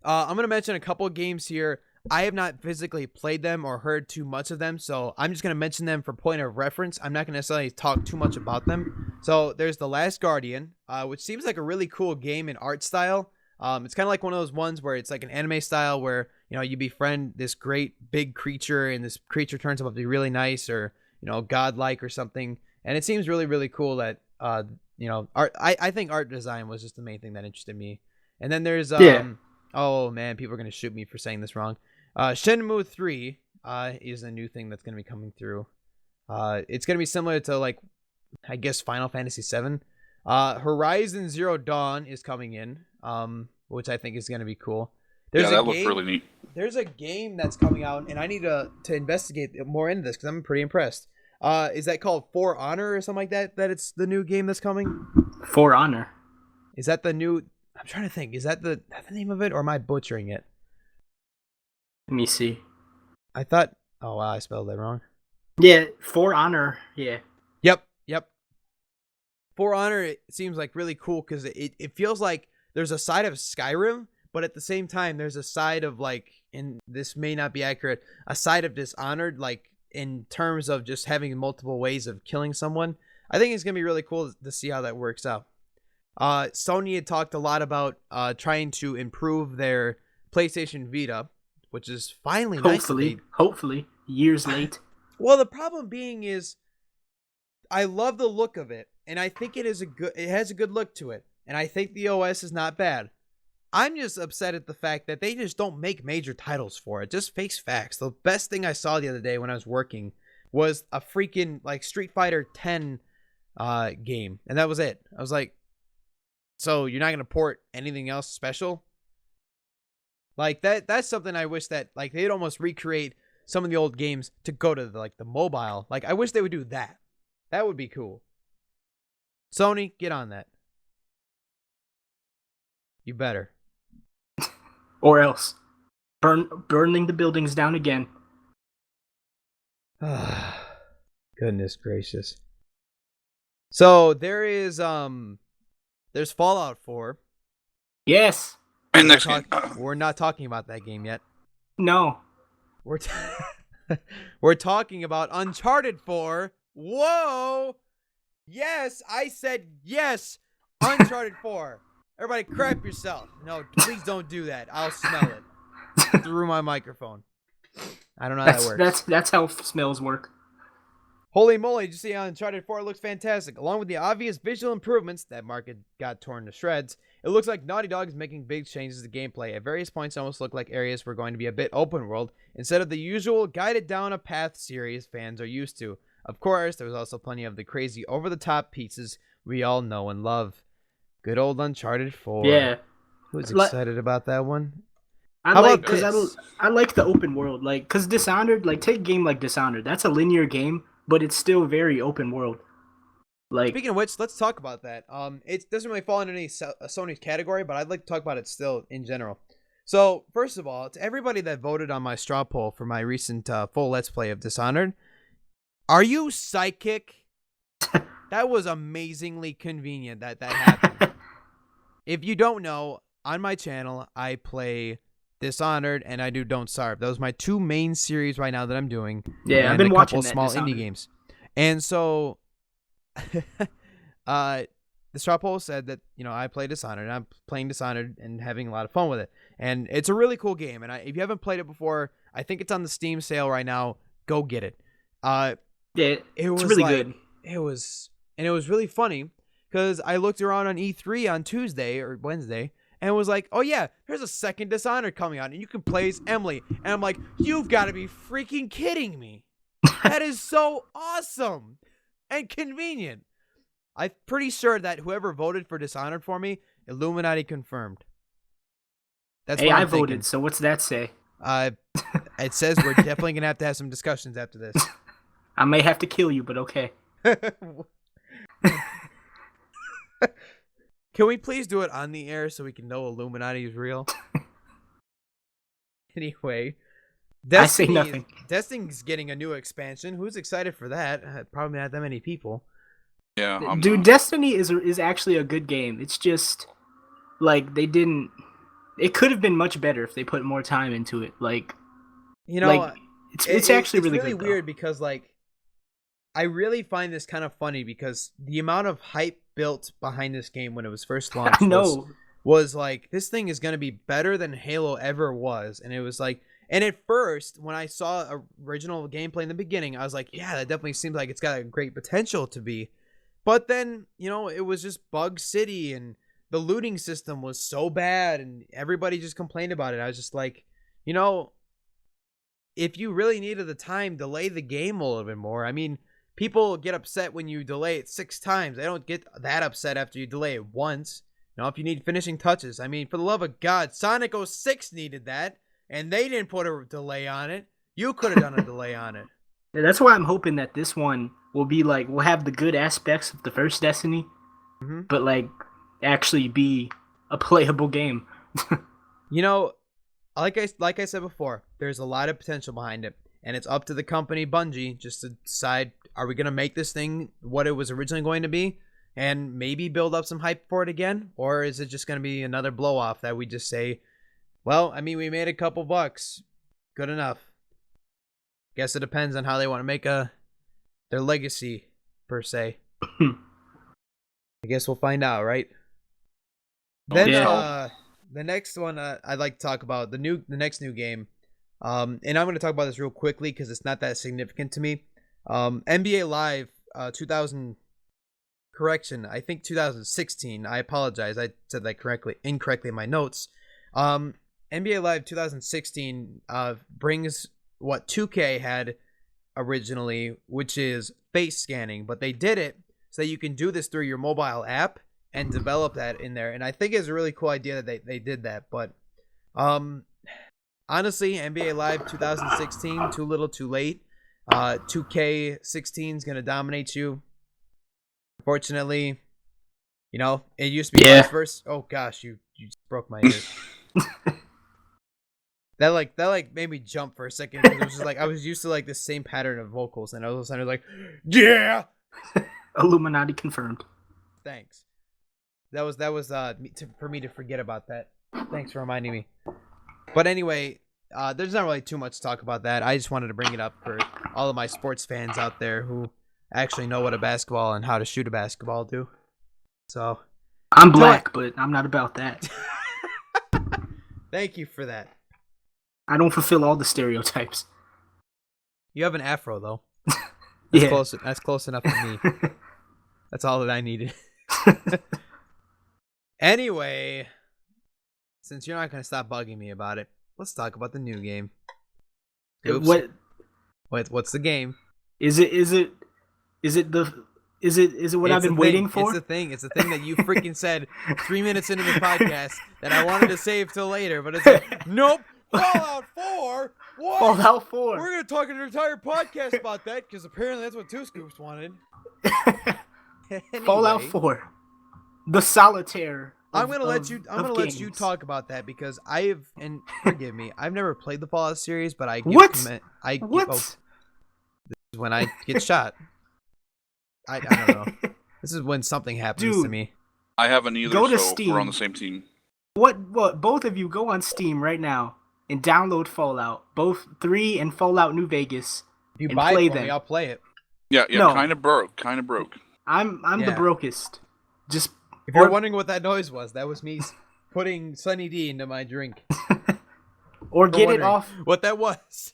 I'm going to mention a couple of games here. I have not physically played them or heard too much of them, so I'm just going to mention them for point of reference. I'm not going to necessarily talk too much about them. So there's The Last Guardian, which seems like a really cool game in art style. It's kind of like one of those ones where it's like an anime style where, you know, you befriend this great big creature and this creature turns out to be really nice or, you know, godlike or something. And it seems really, really cool that, you know, art. I think art design was just the main thing that interested me. And then there's, oh man, people are going to shoot me for saying this wrong. Shenmue 3 is a new thing that's going to be coming through. It's going to be similar to, like, I guess Final Fantasy 7. Horizon Zero Dawn is coming in, which I think is going to be cool. That looks really neat. There's a game that's coming out, and I need to investigate more into this because I'm pretty impressed. Is that called For Honor or something like that? That it's the new game that's coming? For Honor. Is that the new... I'm trying to think. Is that the name of it, or am I butchering it? Let me see. I thought... Oh, wow, I spelled that wrong. Yeah, For Honor. Yeah. Yep. For Honor, it seems like really cool because it feels like there's a side of Skyrim, but at the same time, there's a side of, like, and this may not be accurate, a side of Dishonored, like, in terms of just having multiple ways of killing someone. I think it's going to be really cool to see how that works out. Sony had talked a lot about trying to improve their PlayStation Vita, which is finally hopefully years late. Well, the problem being is I love the look of it, and I think it has a good look to it, and I think the OS is not bad. I'm just upset at the fact that they just don't make major titles for it. Just face facts. The best thing I saw the other day when I was working was a freaking like Street Fighter 10 game, and that was it. I was like, so you're not going to port anything else special? Like that's something I wish that like they'd almost recreate some of the old games to go to the mobile. Like I wish they would do that. That would be cool. Sony, get on that. You better. Or else burning the buildings down again. Goodness gracious. So there is there's Fallout 4. Yes. And next game. We're not talking about that game yet. No. We're talking about Uncharted 4. Whoa! Yes, I said yes. Uncharted 4. Everybody crap yourself. No, please don't do that. I'll smell it through my microphone. I don't know how that works. That's how smells work. Holy moly, did you see how Uncharted 4 looks fantastic? Along with the obvious visual improvements, that market got torn to shreds. It looks like Naughty Dog is making big changes to gameplay. At various points, it almost looked like areas were going to be a bit open world, instead of the usual guided down a path series fans are used to. Of course, there was also plenty of the crazy over-the-top pieces we all know and love. Good old Uncharted 4. Yeah. Who's excited about that one? I like the open world. Like, because Dishonored, like, take a game like Dishonored. That's a linear game, but it's still very open world. Like, speaking of which, let's talk about that. It doesn't really fall into any Sony's category, but I'd like to talk about it still in general. So, first of all, to everybody that voted on my straw poll for my recent full Let's Play of Dishonored, are you psychic? That was amazingly convenient that happened. If you don't know, on my channel, I play Dishonored and I do Don't Starve. Those are my two main series right now that I'm doing. Yeah, I've been watching a couple small indie games. And so the straw poll said that, you know, I play Dishonored and I'm playing Dishonored and having a lot of fun with it. And it's a really cool game. And if you haven't played it before, I think it's on the Steam sale right now. Go get it. Yeah, it's really good. It was really funny because I looked around on E3 on Tuesday or Wednesday and it was like, oh yeah, there's a second Dishonored coming out and you can play as Emily. And I'm like, you've got to be freaking kidding me. That is so awesome and convenient. I'm pretty sure that whoever voted for Dishonored for me, Illuminati confirmed. That's Hey, what I I'm voted, thinking. so what's that say? It says we're definitely gonna have some discussions after this. I may have to kill you, but okay. Can we please do it on the air so we can know Illuminati is real? Anyway, I say nothing. Destiny's getting a new expansion. Who's excited for that? Probably not that many people. Yeah, I'm Dude, not. Destiny is actually a good game. It's just like they didn't. It could have been much better if they put more time into it. Like it's actually it's really really good, weird because I really find this kind of funny because the amount of hype built behind this game when it was first launched I know. was like, this thing is going to be better than Halo ever was. And it was like, and at first, when I saw original gameplay in the beginning, I was like, yeah, that definitely seems like it's got a great potential to be. But then, it was just Bug City and the looting system was so bad and everybody just complained about it. I was just like, if you really needed the time, delay the game a little bit more. I mean, people get upset when you delay it 6 times. They don't get that upset after you delay it once. If you need finishing touches. I mean, for the love of God, Sonic 06 needed that, and they didn't put a delay on it. You could have done a delay on it. Yeah, that's why I'm hoping that this one will be like we'll have the good aspects of the first Destiny, but like actually be a playable game. Like I said before, there's a lot of potential behind it, and it's up to the company Bungie just to decide, are we going to make this thing what it was originally going to be and maybe build up some hype for it again, or is it just going to be another blow off that we just say, well, I mean, we made a couple bucks, good enough. Guess it depends on how they want to make their legacy per se. I guess we'll find out, right? Then Yeah. the next one I'd like to talk about the next new game, and I'm going to talk about this real quickly because it's not that significant to me. NBA Live 2000 correction, I think 2016. I apologize, I said that incorrectly in my notes. NBA Live 2016 brings what 2K had originally, which is face scanning, but they did it so that you can do this through your mobile app and develop that in there. And I think it's a really cool idea that they did that. But honestly, NBA Live 2016, too little too late. 2K16 is going to dominate you. Unfortunately, it used to be vice versa. Oh gosh, you just broke my ears. That made me jump for a second because it was just like I was used to like the same pattern of vocals, and all of a sudden I was like, yeah, Illuminati confirmed. thanks. That was for me to forget about that. Thanks for reminding me. But anyway, there's not really too much to talk about that. I just wanted to bring it up for all of my sports fans out there who actually know what a basketball and how to shoot a basketball do. So I'm black, but I'm not about that. Thank you for that. I don't fulfill all the stereotypes. You have an afro though. Yeah. That's close enough for me. That's all that I needed. Anyway, since you're not going to stop bugging me about it, let's talk about the new game. Oops. What's the game? Is it what I've been waiting for? It's the thing that you freaking said 3 minutes into the podcast that I wanted to save till later, but it's like, nope, Fallout 4? What? Fallout 4. We're going to talk an entire podcast about that because apparently that's what Two Scoops wanted. Anyway, Fallout 4. The solitaire. I'm gonna let you talk about that because and forgive me, I've never played the Fallout series, but I give What? this is when I get shot. I don't know. This is when something happens to me. I haven't either, Go to so Steam. we're on the same team. What? Both of you go on Steam right now and download Fallout, both 3 and Fallout New Vegas. If you and buy play it for them. me, I'll play it. Yeah, No. kind of broke. I'm the brokest. Just if you're wondering what that noise was, that was me putting Sunny D into my drink. Or get it off. What that was.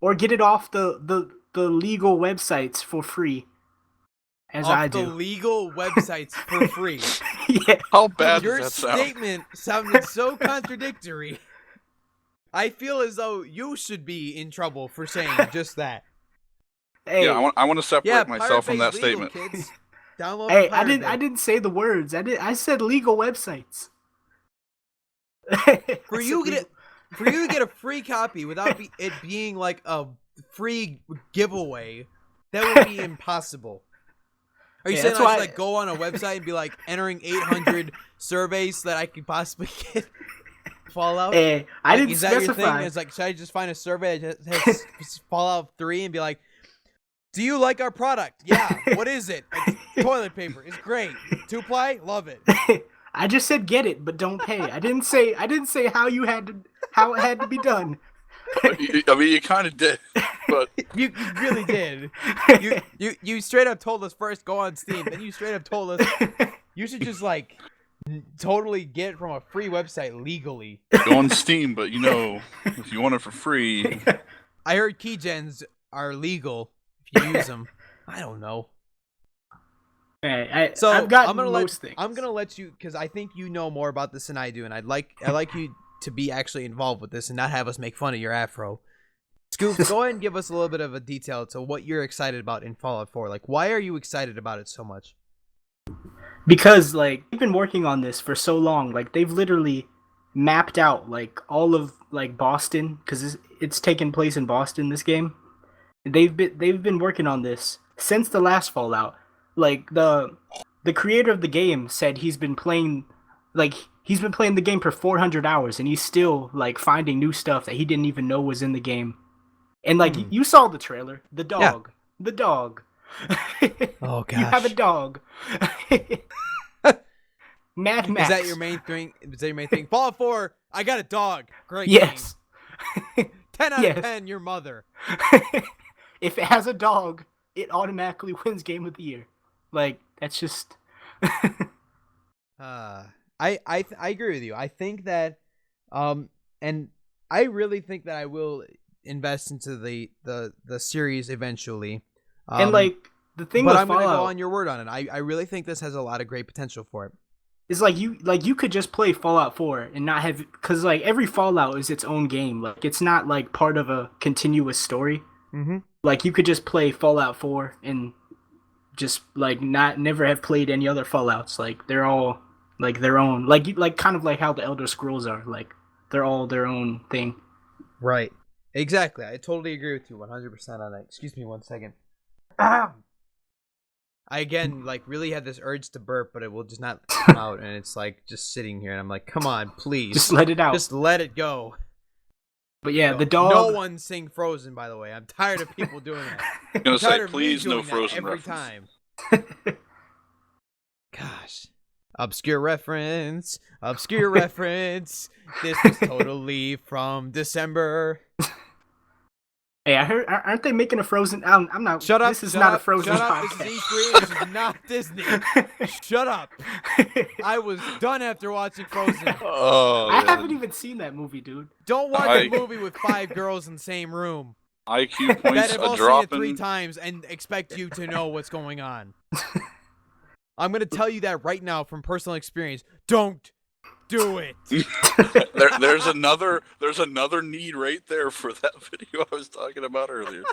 Or get it off the legal websites for free. As I do. Off the legal websites for free. Yeah. How bad Your does that sound? statement sounded so contradictory. I feel as though you should be in trouble for saying just that. Hey, Yeah, I want to separate Yeah, myself from that Pirate Bay's legal, statement. kids. Download hey, from Pirate Bay. I didn't say the words. I said legal websites. For you to get a free copy without it being like a free giveaway, that would be impossible. Are you Yeah, saying that's I why- should like go on a website and be like entering 800 surveys so that I could possibly get Fallout? Hey, I Like, didn't is that your specify. thing? It's like, should I just find a survey that has Fallout 3 and be like, do you like our product? Yeah. What is it? It's toilet paper. It's great. 2-ply? Love it. I just said get it, but don't pay. I didn't say how it had to be done. I mean, you kind of did, but You really did. You straight up told us first go on Steam, then you straight up told us you should just like totally get it from a free website legally. go on Steam. But if you want it for free, I heard keygens are legal if you use them. I don't know. Hey, So I've got I'm gonna most things. I'm gonna let you, because I think you know more about this than I do, and I like you to be actually involved with this and not have us make fun of your afro. Scoops, go ahead and give us a little bit of a detail to what you're excited about in Fallout 4. Like, why are you excited about it so much? Because like they've been working on this for so long. Like they've literally mapped out like all of like Boston, because it's taken place in Boston. This game, they've been working on this since the last Fallout. Like the creator of the game said he's been playing the game for 400 hours, and he's still like finding new stuff that he didn't even know was in the game. And like you saw the trailer, the dog, the dog. Oh gosh. You have a dog. Mad Max. Is that your main thing? Is that your main thing? Fallout 4, I got a dog. Great Yes. game. 10 out Yes. of 10, your mother. If it has a dog, it automatically wins Game of the Year. Like that's just. I agree with you. I think that, and I really think that I will invest into the series eventually. And like the thing but with I'm gonna Fallout go on your word on it. I really think this has a lot of great potential for it. is like you could just play Fallout 4 and not have, because like every Fallout is its own game. Like it's not like part of a continuous story. Mm-hmm. Like you could just play Fallout 4 and just like never have played any other Fallouts. Like they're all like their own. Like kind of like how the Elder Scrolls are. Like they're all their own thing. Right. Exactly. I totally agree with you 100% on that. Excuse me 1 second. I again like really had this urge to burp, but it will just not come out, and it's like just sitting here, and I'm like, come on, please, Just let it out. just let it go. But yeah, No, the dog. No one sing Frozen, by the way. I'm tired of people doing that. I'm gonna I'm tired say, of me please, no doing that Frozen every reference. time. Gosh. Obscure reference. Obscure reference. This was totally from December. Hey, I heard. Aren't they making a Frozen? I'm not. Shut up. This is shut not up, a Frozen shut up. podcast. This is E3. This is not Disney. Shut up. I was done after watching Frozen. Oh, I yeah. haven't even seen that movie, dude. Don't watch I- a movie with 5 girls in the same room IQ that points have a all seen it 3 dropping. times and expect you to know what's going on. I'm going to tell you that right now from personal experience. Don't do it. There's another need right there for that video I was talking about earlier.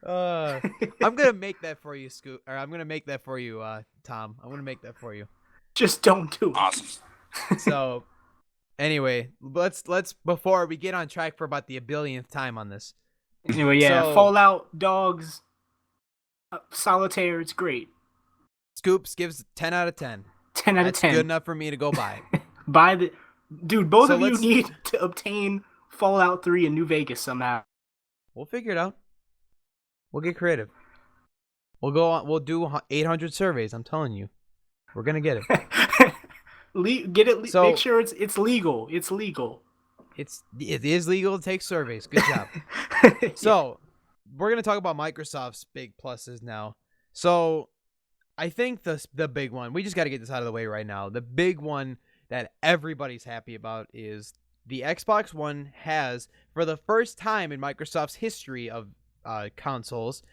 I'm going to make that for you, Scoot. Or I'm going to make that for you, Tom. I'm going to make that for you. Just don't do it. Awesome. So, anyway, let's before we get on track for about the billionth time on this. Anyway, yeah, So- Fallout, dogs, Solitaire. It's great. Scoops gives 10 out of 10. 10 out of That's 10. good enough for me to go buy. Buy the dude. Both So of you let's- need to obtain Fallout 3 in New Vegas somehow. We'll figure it out. We'll get creative. We'll go on. We'll do 800 surveys. I'm telling you, we're gonna get it. Get it. So- Make sure it's legal. It's legal. It is legal to take surveys. Good job. So we're gonna talk about Microsoft's big pluses now. So I think the big one, we just got to get this out of the way right now. The big one that everybody's happy about is the Xbox One has, for the first time in Microsoft's history of consoles,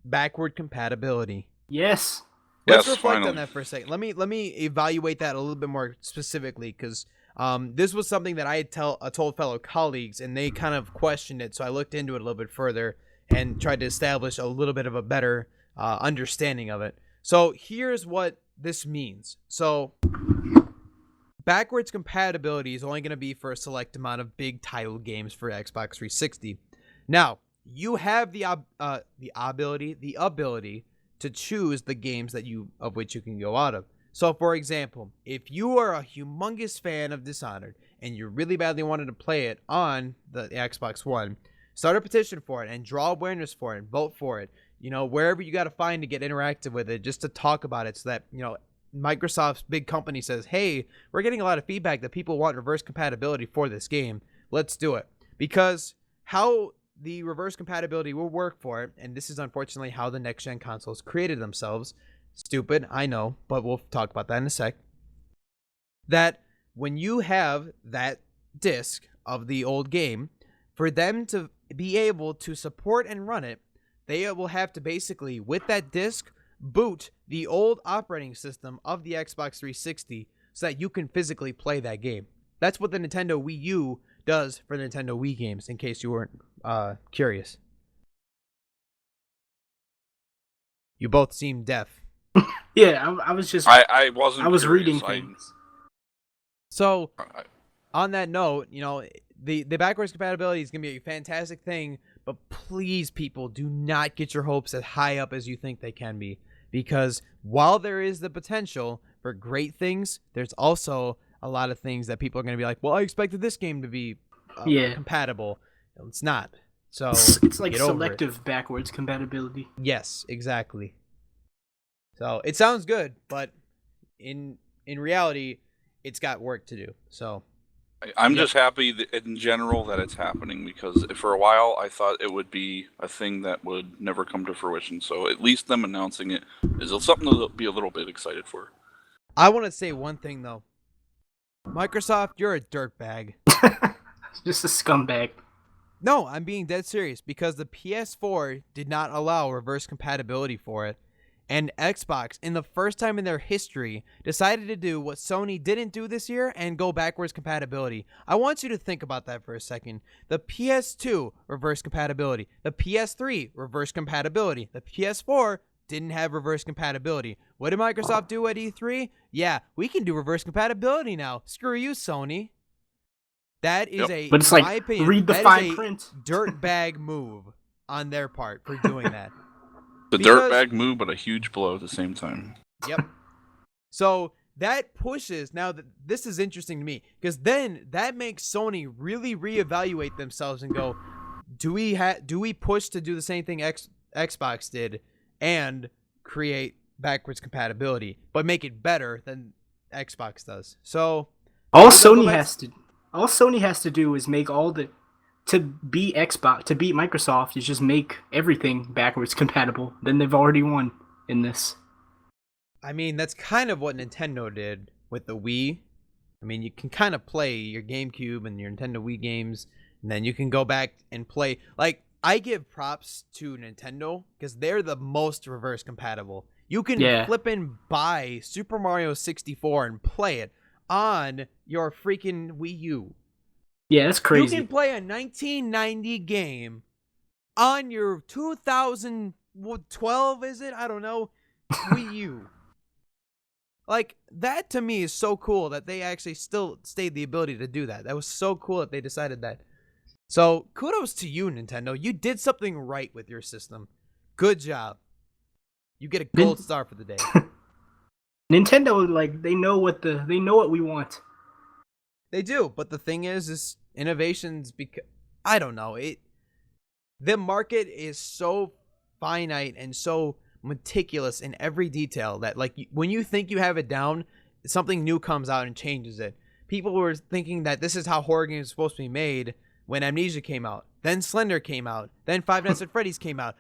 backward compatibility. Yes. Let's Yes, reflect finally. on that for a second. Let me evaluate that a little bit more specifically, because This was something that I had told fellow colleagues, and they kind of questioned it. So I looked into it a little bit further and tried to establish a little bit of a better understanding of it. So here's what this means. So backwards compatibility is only going to be for a select amount of big title games for Xbox 360. Now, you have the ability to choose the games of which you can go out of. So, for example, if you are a humongous fan of Dishonored and you really badly wanted to play it on the Xbox One, start a petition for it and draw awareness for it and vote for it. Wherever you got to find to get interactive with it, just to talk about it so that, Microsoft's big company says, hey, we're getting a lot of feedback that people want reverse compatibility for this game. Let's do it. Because how the reverse compatibility will work for it, and this is unfortunately how the next-gen consoles created themselves. Stupid, I know, but we'll talk about that in a sec. That when you have that disc of the old game, for them to be able to support and run it, they will have to basically, with that disc, boot the old operating system of the Xbox 360 so that you can physically play that game. That's what the Nintendo Wii U does for Nintendo Wii games, in case you weren't curious. You both seem deaf. Yeah, I was just. I wasn't. I was curious. reading things. So, on that note, the backwards compatibility is going to be a fantastic thing, but please, people, do not get your hopes as high up as you think they can be. Because while there is the potential for great things, there's also a lot of things that people are going to be like, well, I expected this game to be compatible. It's not. So it's like get over selective backwards compatibility. Yes, exactly. So it sounds good, but in reality, it's got work to do. So I'm just happy in general that it's happening, because for a while I thought it would be a thing that would never come to fruition. So at least them announcing it is something to be a little bit excited for. I want to say one thing though. Microsoft, you're a dirtbag. Just a scumbag. No, I'm being dead serious, because the PS4 did not allow reverse compatibility for it. And Xbox, in the first time in their history, decided to do what Sony didn't do this year and go backwards compatibility. I want you to think about that for a second. The PS2, reverse compatibility. The PS3, reverse compatibility. The PS4 didn't have reverse compatibility. What did Microsoft do at E3? Yeah, we can do reverse compatibility now. Screw you, Sony. That is but it's in like, my opinion, read the fine print. Dirtbag move on their part for doing that. The dirtbag move, but a huge blow at the same time. Yep. So that pushes, now that this is interesting to me, because then that makes Sony really reevaluate themselves and go, do we push to do the same thing Xbox did and create backwards compatibility, but make it better than Xbox does? So all Sony has to do is make to beat Microsoft is just make everything backwards compatible. Then they've already won in this. I mean, that's kind of what Nintendo did with the Wii. I mean, you can kind of play your GameCube and your Nintendo Wii games, and then you can go back and play. Like, I give props to Nintendo because they're the most reverse compatible. You can flip and buy Super Mario 64 and play it on your freaking Wii U. Yeah, that's crazy. You can play a 1990 game on your 2012, is it? I don't know, Wii U. Like, that to me is so cool that they actually still stayed the ability to do that. That was so cool that they decided that. So, kudos to you, Nintendo. You did something right with your system. Good job. You get a gold star for the day. Nintendo, like, they know what we want. They do, but the thing is innovations, because I don't know, the market is so finite and so meticulous in every detail that, like, when you think you have it down, something new comes out and changes it. People were thinking that this is how horror games are supposed to be made when Amnesia came out, then Slender came out, then Five Nights at Freddy's came out.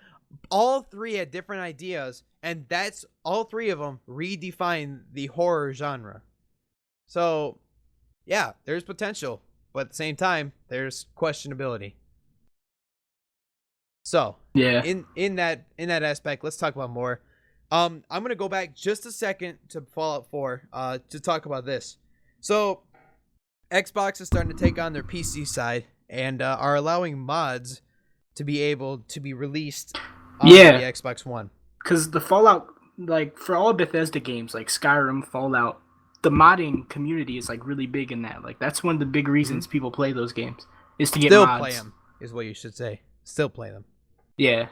All three had different ideas, and that's all three of them redefine the horror genre. So yeah, there's potential, but at the same time, there's questionability. So yeah, in that aspect, let's talk about more. I'm gonna go back just a second to Fallout 4 to talk about this. So Xbox is starting to take on their PC side and are allowing mods to be able to be released on the Xbox One. Because the Fallout, like for all Bethesda games like Skyrim, Fallout, the modding community is like really big in that. Like that's one of the big reasons people play those games is to get Still mods. play them is what you should say. Still play them. Yeah.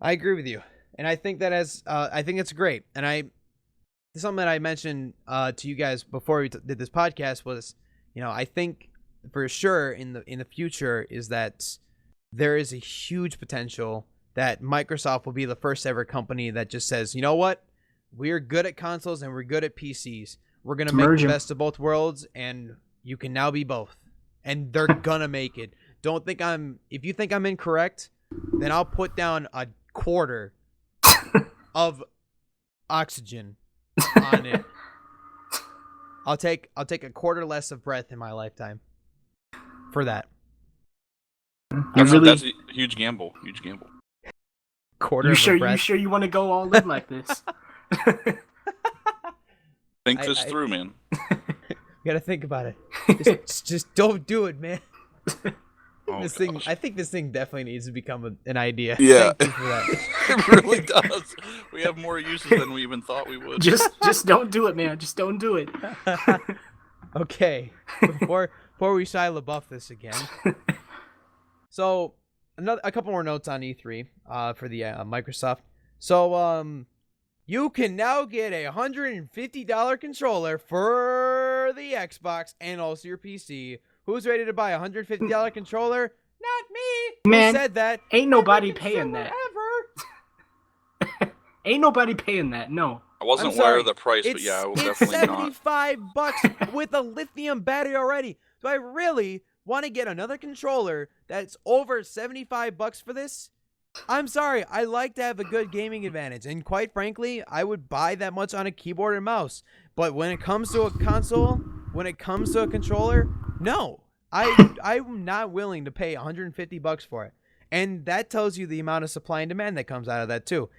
I agree with you, and I think that I think it's great. And something that I mentioned to you guys before we did this podcast was, I think for sure in the future is that there is a huge potential that Microsoft will be the first ever company that just says, you know what, we're good at consoles and we're good at PCs. We're gonna make the best of both worlds, and you can now be both. And they're gonna make it. If you think I'm incorrect, then I'll put down a quarter of oxygen on it. I'll take a quarter less of breath in my lifetime for that. That's a huge gamble. Huge gamble. Quarter you of breath. You sure you want to go all in like this? Think this through, man. You gotta think about it. Just don't do it, man. I think this thing definitely needs to become an idea. Yeah, thank you for that. It really does. We have more uses than we even thought we would. Just don't do it, man. Just don't do it. Okay, before we Shia LaBeouf this again. So a couple more notes on E3 for the Microsoft. So you can now get a $150 controller for the Xbox and also your PC. Who's ready to buy a $150 controller? Not me. Man, who said that? Ain't nobody paying that. Ain't nobody paying that. No. I wasn't aware of the price, but yeah, I will definitely not. It's $75 with a lithium battery already. Do I really want to get another controller that's over $75 for this? I'm sorry. I like to have a good gaming advantage, and quite frankly, I would buy that much on a keyboard and mouse. But when it comes to a console, when it comes to a controller, no. I'm not willing to pay $150 for it. And that tells you the amount of supply and demand that comes out of that too.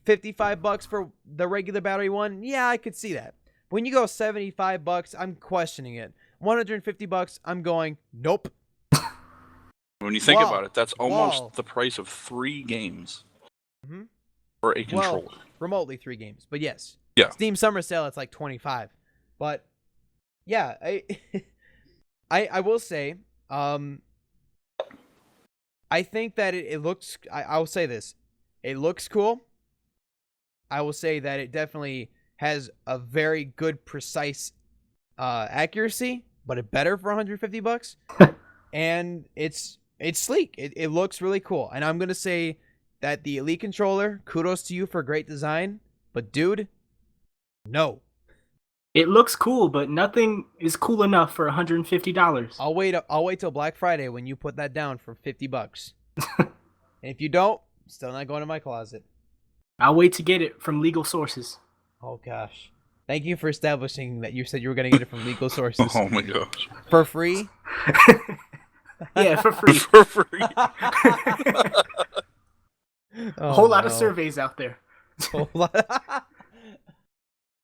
$55 for the regular battery one, yeah, I could see that. When you go $75, I'm questioning it. $150, I'm going, nope. When you think about it, that's almost the price of 3 games for a controller. Well, remotely 3 games, but yes. Yeah. Steam Summer Sale, it's like $25. But yeah, I will say, I think that it looks. I'll say this, it looks cool. I will say that it definitely has a very good, precise accuracy, but it's better for $150. And it's sleek. It looks really cool. And I'm gonna say that the Elite controller, kudos to you for great design, but dude, no. It looks cool, but nothing is cool enough for $150. I'll wait till Black Friday when you put that down for $50. And if you don't, still not going to my closet. I'll wait to get it from legal sources. Oh gosh. Thank you for establishing that you said you were going to get it from legal sources. Oh my gosh. For free? Yeah, for free. For free. A whole lot of surveys out there.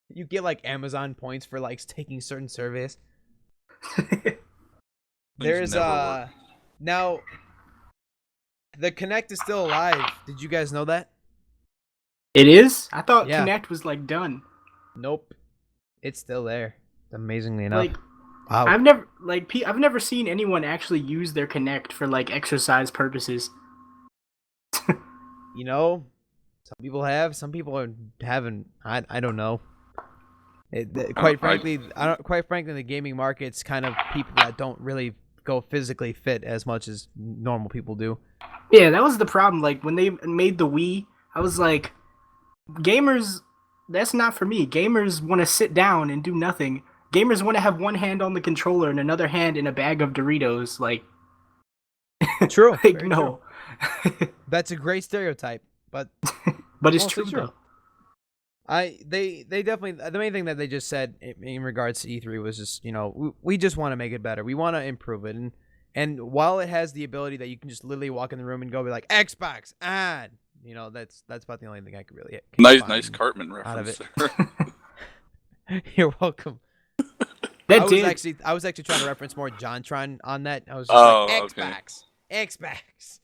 You get like Amazon points for like taking certain surveys. There's now the Kinect is still alive. Did you guys know that? It is? I thought Kinect was like done. Nope. It's still there. Amazingly enough. Like, wow. I've never seen anyone actually use their Kinect for like exercise purposes. You know, some people have, some people haven't. I don't know. Quite frankly, the gaming market's kind of people that don't really go physically fit as much as normal people do. Yeah, that was the problem. Like when they made the Wii, I was like, gamers, that's not for me. Gamers want to sit down and do nothing. Gamers want to have one hand on the controller and another hand in a bag of Doritos. Like, true. like no. True. That's a great stereotype, but it's true though. They definitely, the main thing that they just said in regards to E3 was just, you know, we just want to make it better. We want to improve it. And while it has the ability that you can just literally walk in the room and go be like, Xbox on, you know, that's about the only thing I could really nice Cartman reference out of it. You're welcome. That did. I was actually trying to reference more JonTron on that. I was just Oh, like okay. Xbox.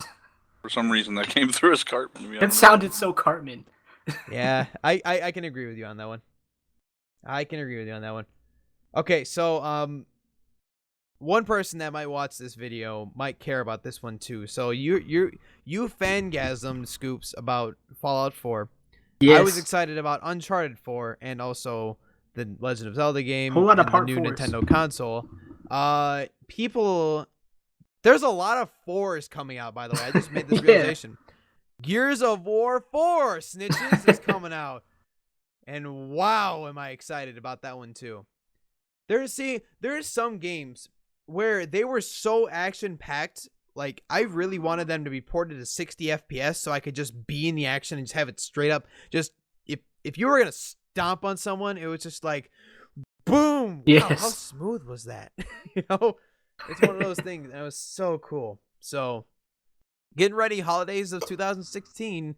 For some reason, that came through as Cartman. That sounded so Cartman. Yeah, I can agree with you on that one. Okay, so one person that might watch this video might care about this one too. So you fangasmed Scoops about Fallout 4. Yes. I was excited about Uncharted 4 and also the Legend of Zelda game Whole lot of and the part new fours. Nintendo console. There's a lot of 4s coming out, by the way. I just made this realization. Gears of War 4 snitches is coming out. And wow, am I excited about that one too. There's some games where they were so action-packed, like I really wanted them to be ported to 60 FPS so I could just be in the action and just have it straight up. Just if you were going to stomp on someone, it was just like boom. Yes. Wow, how smooth was that? You know? It's one of those things, and it was so cool. So, getting ready, holidays of 2016,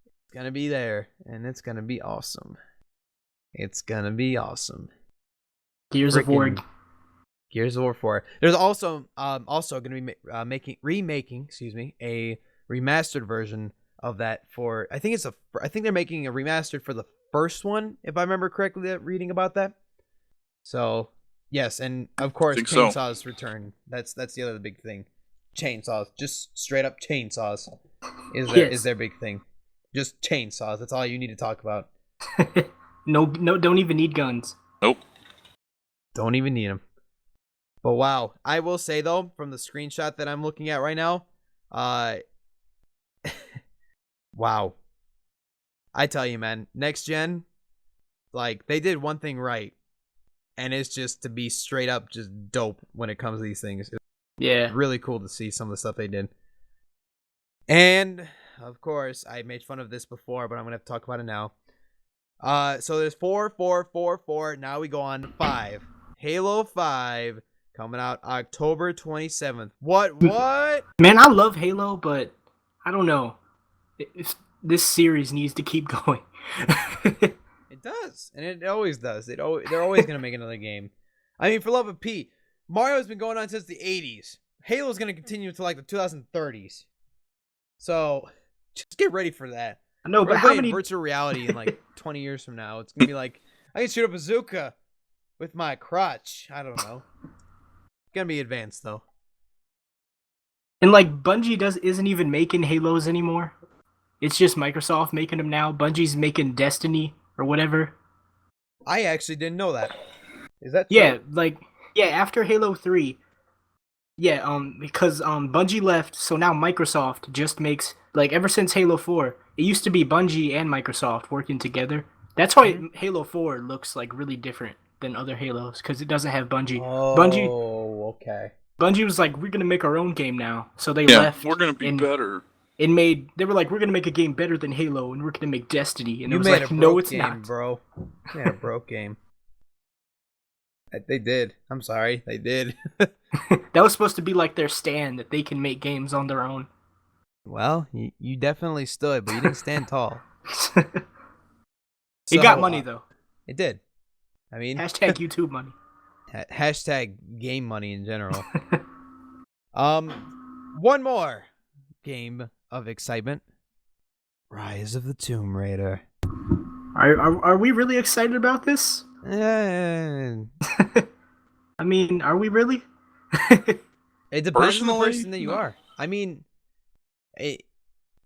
it's going to be there, and it's going to be awesome. It's going to be awesome. Gears of War 4. There's also going to be remaking, a remastered version of that for I think they're making a remastered for the first one, if I remember correctly, reading about that. So, yes, and of course chainsaws return. That's the other big thing. Chainsaws, just straight up chainsaws is their big thing. Just chainsaws. That's all you need to talk about. No, don't even need guns. Nope. Don't even need them. But wow, I will say though, from the screenshot that I'm looking at right now, wow. I tell you, man, next gen, like they did one thing right, and it's just to be straight up just dope when it comes to these things. Yeah. Really cool to see some of the stuff they did. And of course, I made fun of this before, but I'm gonna have to talk about it now. So there's 4, 4, 4, 4. Now we go on to 5. Halo 5 coming out October 27th. What? Man, I love Halo, but I don't know. This series needs to keep going. It does, and it always does. They're always gonna make another game. I mean, for love of Pete, Mario's been going on since the 80s. Halo's gonna continue until like the 2030s. So just get ready for that. I know, but how many virtual reality in like 20 years from now? It's gonna be like I can shoot a bazooka with my crotch. I don't know. It's gonna be advanced though. And like Bungie isn't even making Halos anymore. It's just Microsoft making them now. Bungie's making Destiny or whatever. I actually didn't know that. Is that true? Yeah, after Halo 3. Yeah, because Bungie left, so now Microsoft just makes ever since Halo 4, it used to be Bungie and Microsoft working together. That's why Halo 4 looks really different than other Halos, because it doesn't have Bungie. Oh, okay. Bungie was like, we're gonna make our own game now, so they Yeah, left. we're gonna be better. They were like, we're gonna make a game better than Halo, and we're gonna make Destiny. And You it was made like, a no, broke it's game, not, bro. You made a broke game. They did. I'm sorry, they did. That was supposed to be like their stand that they can make games on their own. Well, you definitely stood, but you didn't stand tall. It got money though. It did. I mean, Hashtag YouTube money. Hashtag game money in general. One more game of excitement. Rise of the Tomb Raider. Are we really excited about this? I I mean, are we really? It depends on the Personally, person that you are. I mean, it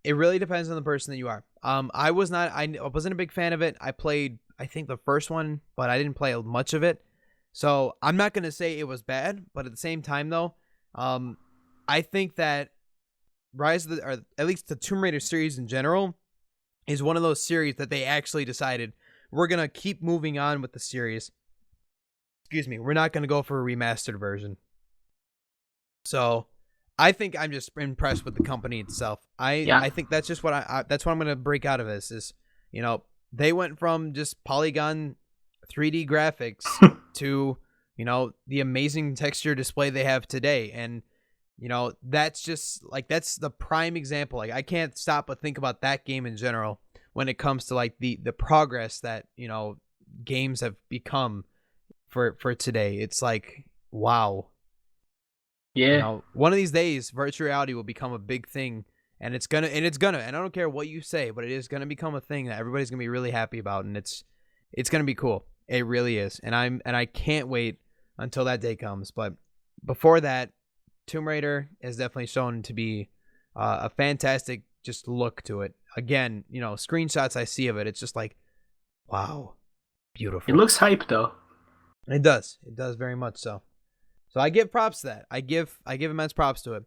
really depends on the person that you are. I wasn't a big fan of it. I played, I think, the first one, but I didn't play much of it. So I'm not gonna say it was bad, but at the same time, though, I think that or at least the Tomb Raider series in general, is one of those series that they actually decided we're gonna keep moving on with the series. Excuse me, we're not gonna go for a remastered version. So I think I'm just impressed with the company itself. I think that's just what that's what I'm gonna break out of this is, they went from just polygon 3D graphics to, the amazing texture display they have today. And, that's just that's the prime example. I can't stop but think about that game in general when it comes to the progress that, games have become for today. It's like, wow. Yeah. One of these days, virtual reality will become a big thing, and and I don't care what you say, but it is gonna become a thing that everybody's gonna be really happy about, and it's gonna be cool. It really is, and I can't wait until that day comes. But before that, Tomb Raider is definitely shown to be a fantastic just look to it. Again, screenshots I see of it, it's just like, wow, beautiful. It looks hype though. It does very much so. So I give props to that. I give immense props to it.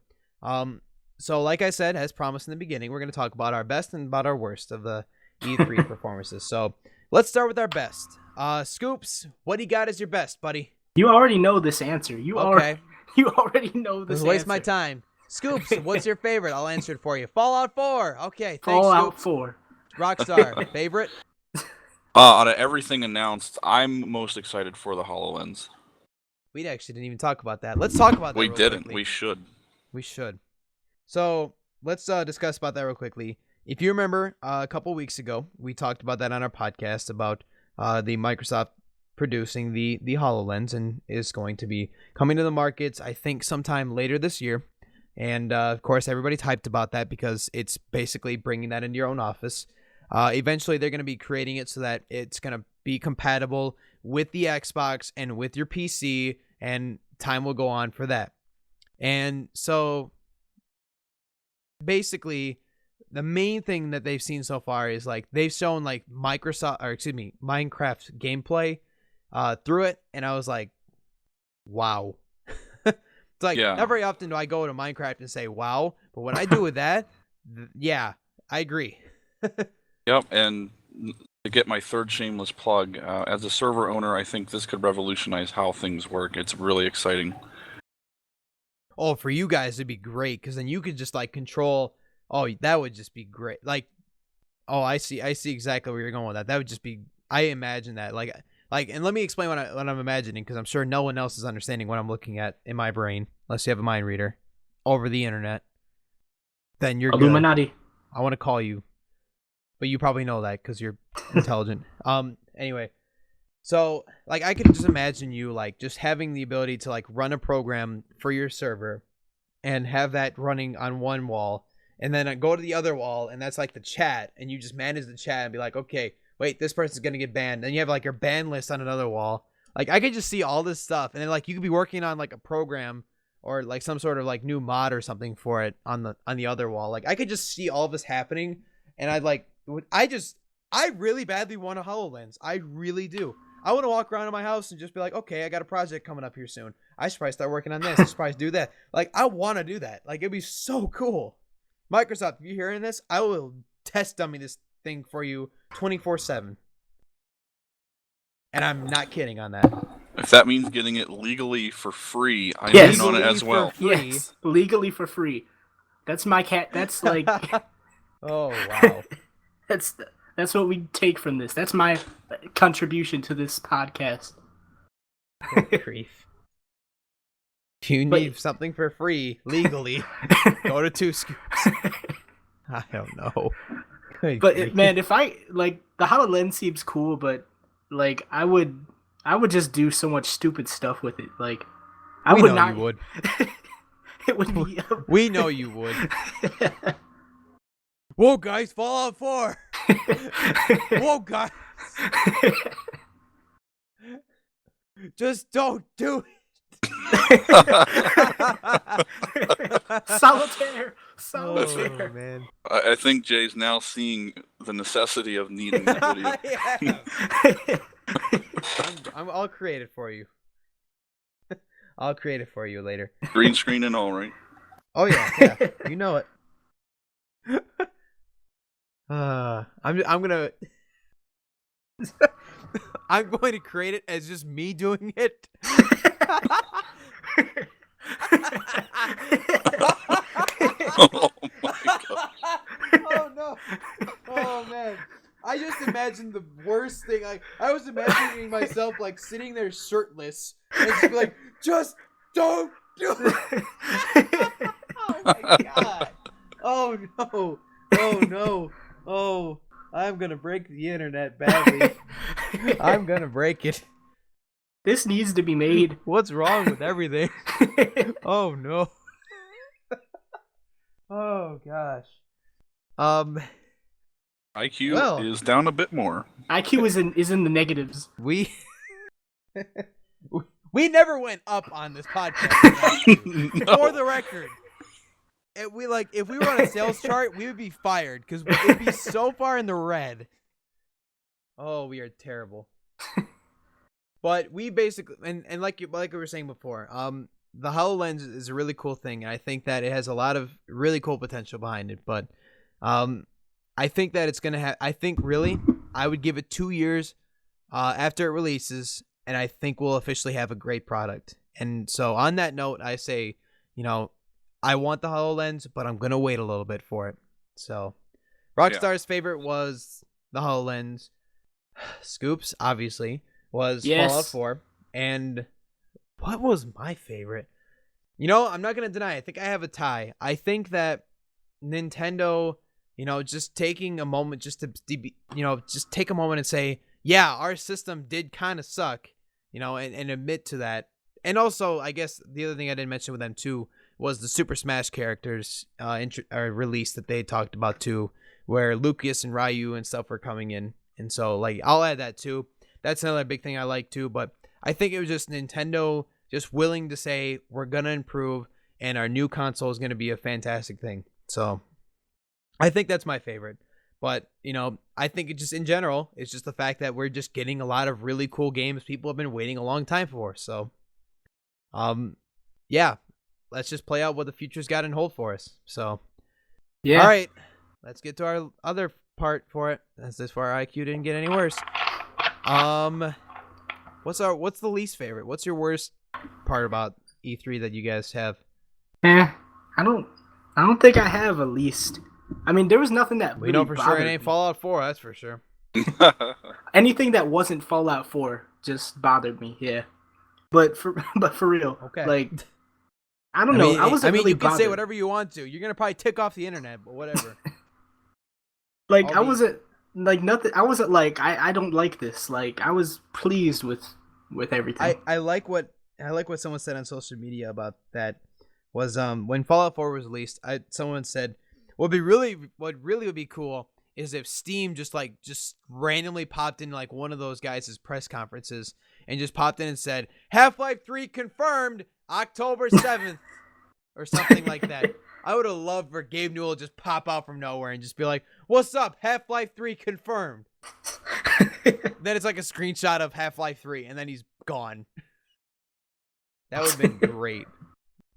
So like I said, as promised in the beginning, we're going to talk about our best and about our worst of the E3 performances. So let's start with our best. Scoops, what do you got as your best, buddy? You already know this answer. Okay. You already know this Let's waste my time. Scoops, what's your favorite? I'll answer it for you. Fallout 4. Okay, thanks, Fallout Scoops. 4. Rockstar, favorite? Out of everything announced, I'm most excited for the HoloLens. We actually didn't even talk about that. Let's talk about that We real didn't. quickly. We should. We should. So let's discuss about that real quickly. If you remember, a couple weeks ago, we talked about that on our podcast about the Microsoft producing the HoloLens, and is going to be coming to the markets, I think, sometime later this year. And of course, everybody's hyped about that because it's basically bringing that into your own office. Eventually, they're going to be creating it so that it's going to be compatible with the Xbox and with your PC, and time will go on for that. And so basically, the main thing that they've seen so far is like they've shown like Minecraft gameplay through it, and I was like, wow. It's like, not very often do I go to Minecraft and say wow, but when I do with that, yeah, I agree. Yep, and to get my third shameless plug, as a server owner, I think this could revolutionize how things work. It's really exciting. Oh, for you guys, it'd be great, because then you could just like control. Oh, that would just be great. Like, oh, I see exactly where you're going with that. That would just be. I imagine that, like, and let me explain what I'm imagining, because I'm sure no one else is understanding what I'm looking at in my brain, unless you have a mind reader over the internet. Then you're Illuminati. good. I want to call you, but you probably know that because you're intelligent. Anyway, so like I could just imagine you like just having the ability to like run a program for your server, and have that running on one wall, and then go to the other wall, and that's like the chat, and you just manage the chat and be like, okay, wait, this person's gonna get banned. Then you have like your ban list on another wall. Like I could just see all this stuff, and then like you could be working on like a program or like some sort of like new mod or something for it on the other wall. Like I could just see all this happening, and I really badly want a HoloLens. I really do. I want to walk around in my house and just be like, okay, I got a project coming up here soon. I should probably start working on this. I should probably do that. Like I want to do that. Like it'd be so cool. Microsoft, if you're hearing this, I will test dummy this thing for you 24/7. And I'm not kidding on that. If that means getting it legally for free, I'm Yes. in on it as well. Yes, legally for free. That's my cat. That's like. Oh wow. That's what we take from this. That's my contribution to this podcast. Good grief. If you need something for free legally, go to TwoScoops. I don't know. Man, if I like the HoloLens seems cool, but like I would just do so much stupid stuff with it. Like I would not. You would. It would be. We know you would. Whoa, guys! Fallout 4. Whoa, guys! Just don't do it. Solitaire. Oh, man. I think Jay's now seeing the necessity of needing that video. I'll create it for you. I'll create it for you later. Green screen and all, right? Oh yeah, you know it. I'm gonna I'm going to create it as just me doing it. Oh my god. Oh no. Oh man. I just imagined the worst thing. I was imagining myself like sitting there shirtless and just be like, just don't do it. Oh my god. Oh no. Oh no. Oh, I'm gonna break the internet badly. I'm gonna break it. This needs to be made. What's wrong with everything? Oh no. Oh gosh. IQ Well. is down a bit more. IQ is in the negatives. We we never went up on this podcast. No. For the record. If we were on a sales chart, we would be fired because it'd be so far in the red. Oh, we are terrible. But we basically and like we were saying before, the HoloLens is a really cool thing, and I think that it has a lot of really cool potential behind it. But I think that it's gonna have. I think really, I would give it 2 years after it releases, and I think we'll officially have a great product. And so, on that note, I say, I want the HoloLens, but I'm gonna wait a little bit for it. So, Rockstar's favorite was the HoloLens. Scoops, obviously, was Fallout 4. And what was my favorite? I'm not gonna deny. I think I have a tie. I think that Nintendo, just taking a moment, just take a moment and say, yeah, our system did kind of suck, and admit to that. And also, I guess the other thing I didn't mention with them too was the Super Smash characters release that they talked about too, where Lucas and Ryu and stuff were coming in. And so, I'll add that too. That's another big thing I like too. But I think it was just Nintendo just willing to say, we're going to improve, and our new console is going to be a fantastic thing. So, I think that's my favorite. But, I think it just in general, it's just the fact that we're just getting a lot of really cool games people have been waiting a long time for. So, yeah, let's just play out what the future's got in hold for us. So, Yeah. All right, let's get to our other part for it. As this far, IQ didn't get any worse. What's the least favorite? What's your worst part about E3 that you guys have? I don't think I have a least. I mean, there was nothing that We really know for sure it bothered ain't me. Fallout 4, that's for sure. Anything that wasn't Fallout 4 just bothered me. Yeah, but for real, Okay. I don't know. I wasn't really you can say bothered. whatever you want to. You're gonna probably tick off the internet, but whatever. I wasn't nothing. I wasn't I don't like this. I was pleased with everything. I like what someone said on social media about that was when Fallout 4 was released. Someone said what really would be cool is if Steam just randomly popped in one of those guys' press conferences and just popped in and said Half-Life 3 confirmed October 7th or something like that. I would have loved for Gabe Newell to just pop out from nowhere and just be like, "What's up? Half-Life 3 confirmed." Then it's like a screenshot of Half-Life 3 and then he's gone. That would have been great.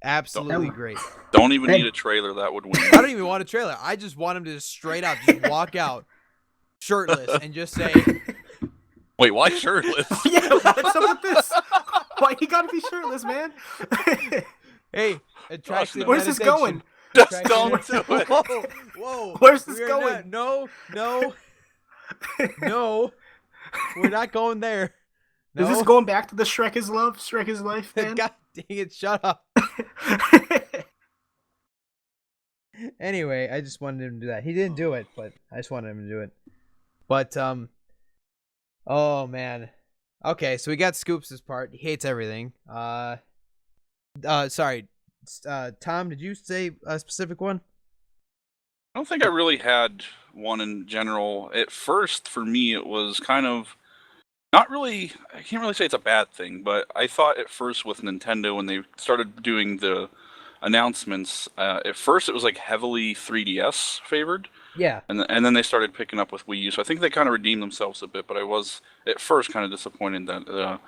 Absolutely great. Don't even need a trailer. That would win. I don't even want a trailer. I just want him to just straight up just walk out shirtless and just say, Wait, why shirtless? Yeah, what's up with this? Why you gotta be shirtless, man? "Hey, attractive Where's this meditation. going? Just Attractive- don't do it. Whoa. Where's this We are going? not- No. We're not going there. No. Is this going back to the Shrek is love, Shrek is life, man? God dang it, shut up. Anyway, I just wanted him to do that. He didn't do it, but I just wanted him to do it. But, oh, man. Okay, so we got Scoops' part. He hates everything. Sorry. Tom, did you say a specific one? I don't think I really had one in general. At first, for me, it was kind of not really. I can't really say it's a bad thing, but I thought at first with Nintendo when they started doing the announcements, at first it was heavily 3DS favored, Yeah. and then they started picking up with Wii U. So I think they kind of redeemed themselves a bit. But I was at first kind of disappointed that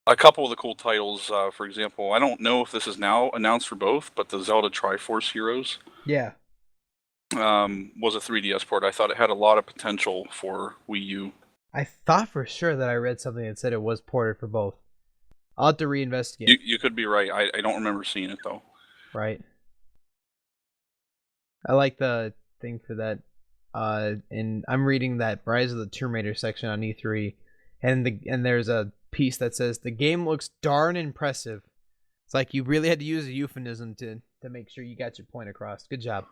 a couple of the cool titles, for example, I don't know if this is now announced for both, but the Zelda Triforce Heroes. Yeah. Was a 3DS port. I thought it had a lot of potential for Wii U. I thought for sure that I read something that said it was ported for both. I'll have to reinvestigate. You could be right. I don't remember seeing it though. Right. I like the thing for that. And I'm reading that Rise of the Tomb Raider section on E3, and there's a piece that says the game looks darn impressive. It's you really had to use a euphemism to make sure you got your point across. Good job.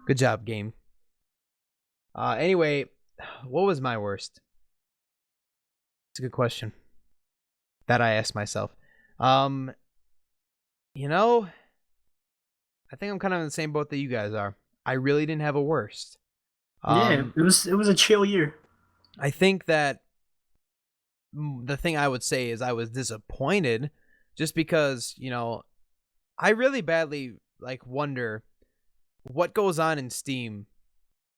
Good job, game. Anyway, what was my worst? It's a good question. that I ask myself. You know, I think I'm kind of in the same boat that you guys are. I really didn't have a worst. Yeah, it was a chill year. I think that the thing I would say is I was disappointed just because, I really badly wonder what goes on in Steam,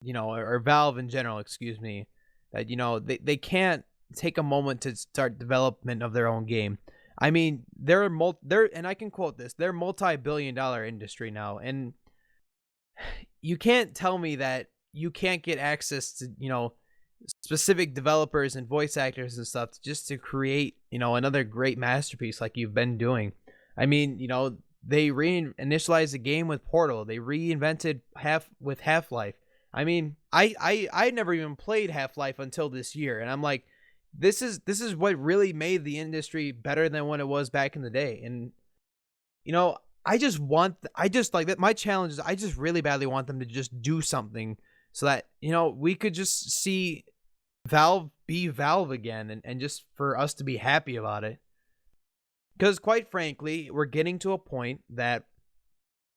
or Valve in general, excuse me, that they can't take a moment to start development of their own game. I mean, they're and I can quote this, they're multi-billion-dollar industry now, and you can't tell me that you can't get access to, specific developers and voice actors and stuff just to create, another great masterpiece like you've been doing. I mean, they reinitialized the game with Portal. They reinvented Half-Life. I mean, I never even played Half-Life until this year, and I'm like, this is what really made the industry better than when it was back in the day. And I just like that. My challenge is I just really badly want them to just do something so that we could just see Valve be Valve again, and just for us to be happy about it. Because quite frankly, we're getting to a point that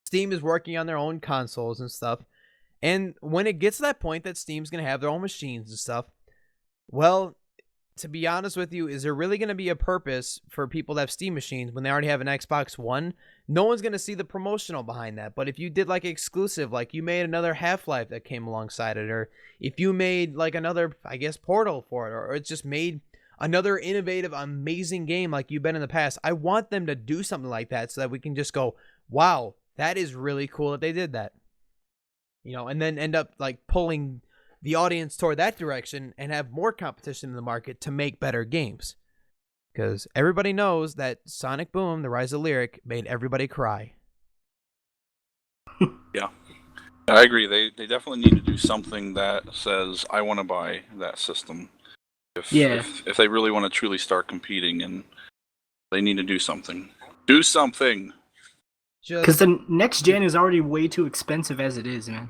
Steam is working on their own consoles and stuff. And when it gets to that point that Steam's going to have their own machines and stuff, well, to be honest with you, is there really going to be a purpose for people that have Steam machines when they already have an Xbox One? No one's going to see the promotional behind that. But if you did exclusive, you made another Half-Life that came alongside it, or if you made another, I guess, Portal for it, or it just made another innovative, amazing game like you've been in the past, I want them to do something like that so that we can just go, wow, that is really cool that they did that. And then end up pulling the audience toward that direction and have more competition in the market to make better games. Because everybody knows that Sonic Boom, The Rise of Lyric, made everybody cry. Yeah. I agree. They definitely need to do something that says, I want to buy that system. If they really want to truly start competing, and they need to do something. Do something! Because the next gen is already way too expensive as it is, man.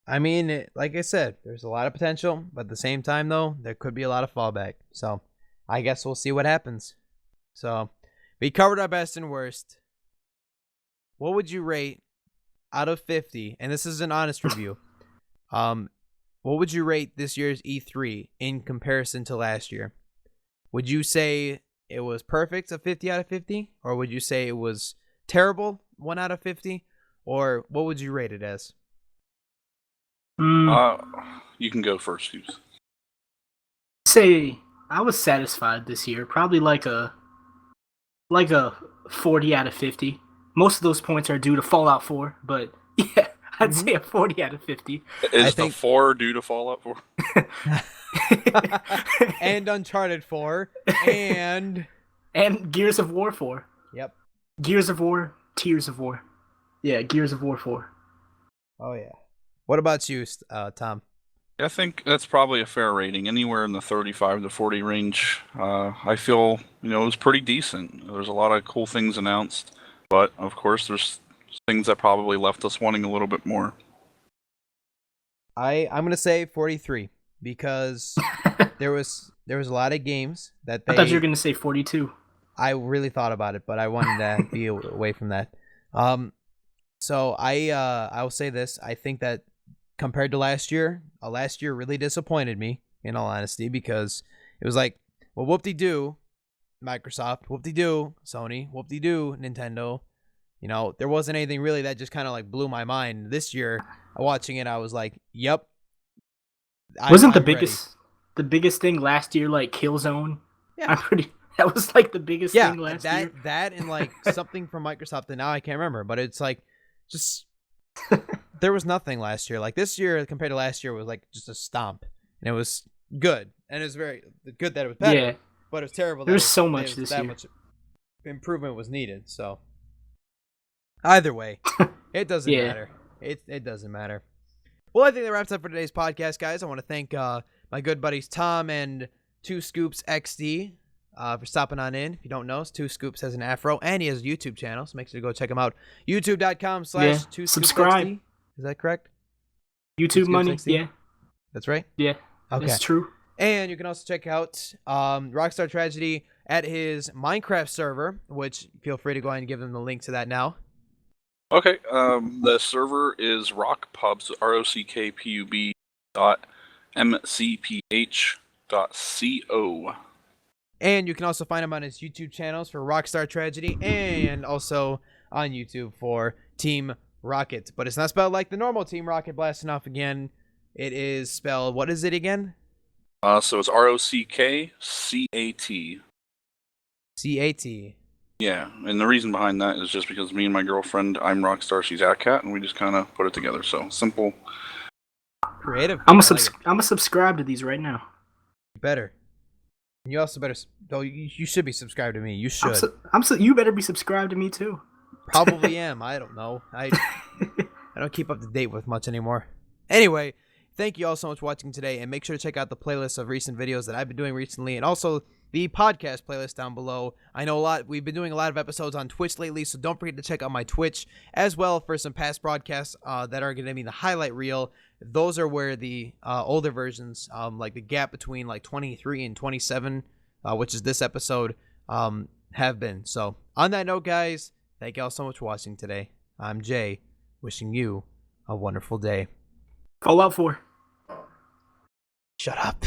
I mean, like I said, there's a lot of potential, but at the same time, though, there could be a lot of fallback. So, I guess we'll see what happens. So, we covered our best and worst. What would you rate out of 50? And this is an honest review. What would you rate this year's E3 in comparison to last year? Would you say it was perfect, a 50 out of 50? Or would you say it was terrible, 1 out of 50? Or what would you rate it as? You can go first, Hughes. Say I was satisfied this year. Probably like a 40 out of 50. Most of those points are due to Fallout 4, but yeah, I'd say a 40 out of 50. Is the 4 due to Fallout 4? And Uncharted 4, and Gears of War 4. Yep. Gears of War, Tears of War. Yeah, Gears of War 4. Oh yeah. What about you, Tom? I think that's probably a fair rating, anywhere in the 35 to 40 range. I feel, it was pretty decent. There's a lot of cool things announced, but of course there's things that probably left us wanting a little bit more. I'm going to say 43 because there was a lot of games that I thought you were going to say 42. I really thought about it, but I wanted to be away from that. So I will say this. I think that compared to last year really disappointed me, in all honesty, because it was like, well, whoop-de-doo, Microsoft, whoop-de-doo, Sony, whoop-de-doo, Nintendo. There wasn't anything really that just kind of blew my mind. This year, watching it, I was like, yep. Wasn't the biggest thing last year Killzone? Yeah. That was the biggest thing last year. That and something from Microsoft that now I can't remember, but it's just there was nothing last year. This year compared to last year was just a stomp, and it was good, and it was very good that it was better. Yeah. But it was terrible. There was so much this year. Much improvement was needed. So either way, it doesn't matter. It doesn't matter. Well, I think that wraps up for today's podcast, guys. I want to thank my good buddies Tom and TwoScoopsXD for stopping on in. If you don't know, Two Scoops has an afro, and he has a YouTube channel, so make sure to go check him out. YouTube.com/TwoScoopsXD. Subscribe. Is that correct? YouTube money, yeah. That's right? Yeah, okay. That's true. And you can also check out RockstarTragedy at his Minecraft server, which feel free to go ahead and give them the link to that now. Okay, the server is rockpubs, ROCKPUB .mcph.co. And you can also find him on his YouTube channels for RockstarTragedy and also on YouTube for Team Rocket. But it's not spelled like the normal Team Rocket blasting off again. It is spelled, what is it again? So it's ROCKCAT. C-A-T. Yeah, and the reason behind that is just because me and my girlfriend, I'm Rockstar, she's AtCat, and we just kind of put it together. So simple. Creative. I'm gonna subscribe to these right now. Better. You also better. Though you should be subscribed to me. You should. You better be subscribed to me too. Probably am. I don't know. I don't keep up to date with much anymore. Anyway, thank you all so much for watching today, and make sure to check out the playlist of recent videos that I've been doing recently, and also the podcast playlist down below. I know we've been doing a lot of episodes on Twitch lately, so don't forget to check out my Twitch as well for some past broadcasts that are going to be the highlight reel. Those are where the older versions, like the gap between like 23 and 27, which is this episode, have been. So on that note, guys, thank you all so much for watching today. I'm Jay, wishing you a wonderful day. Fallout 4. Shut up.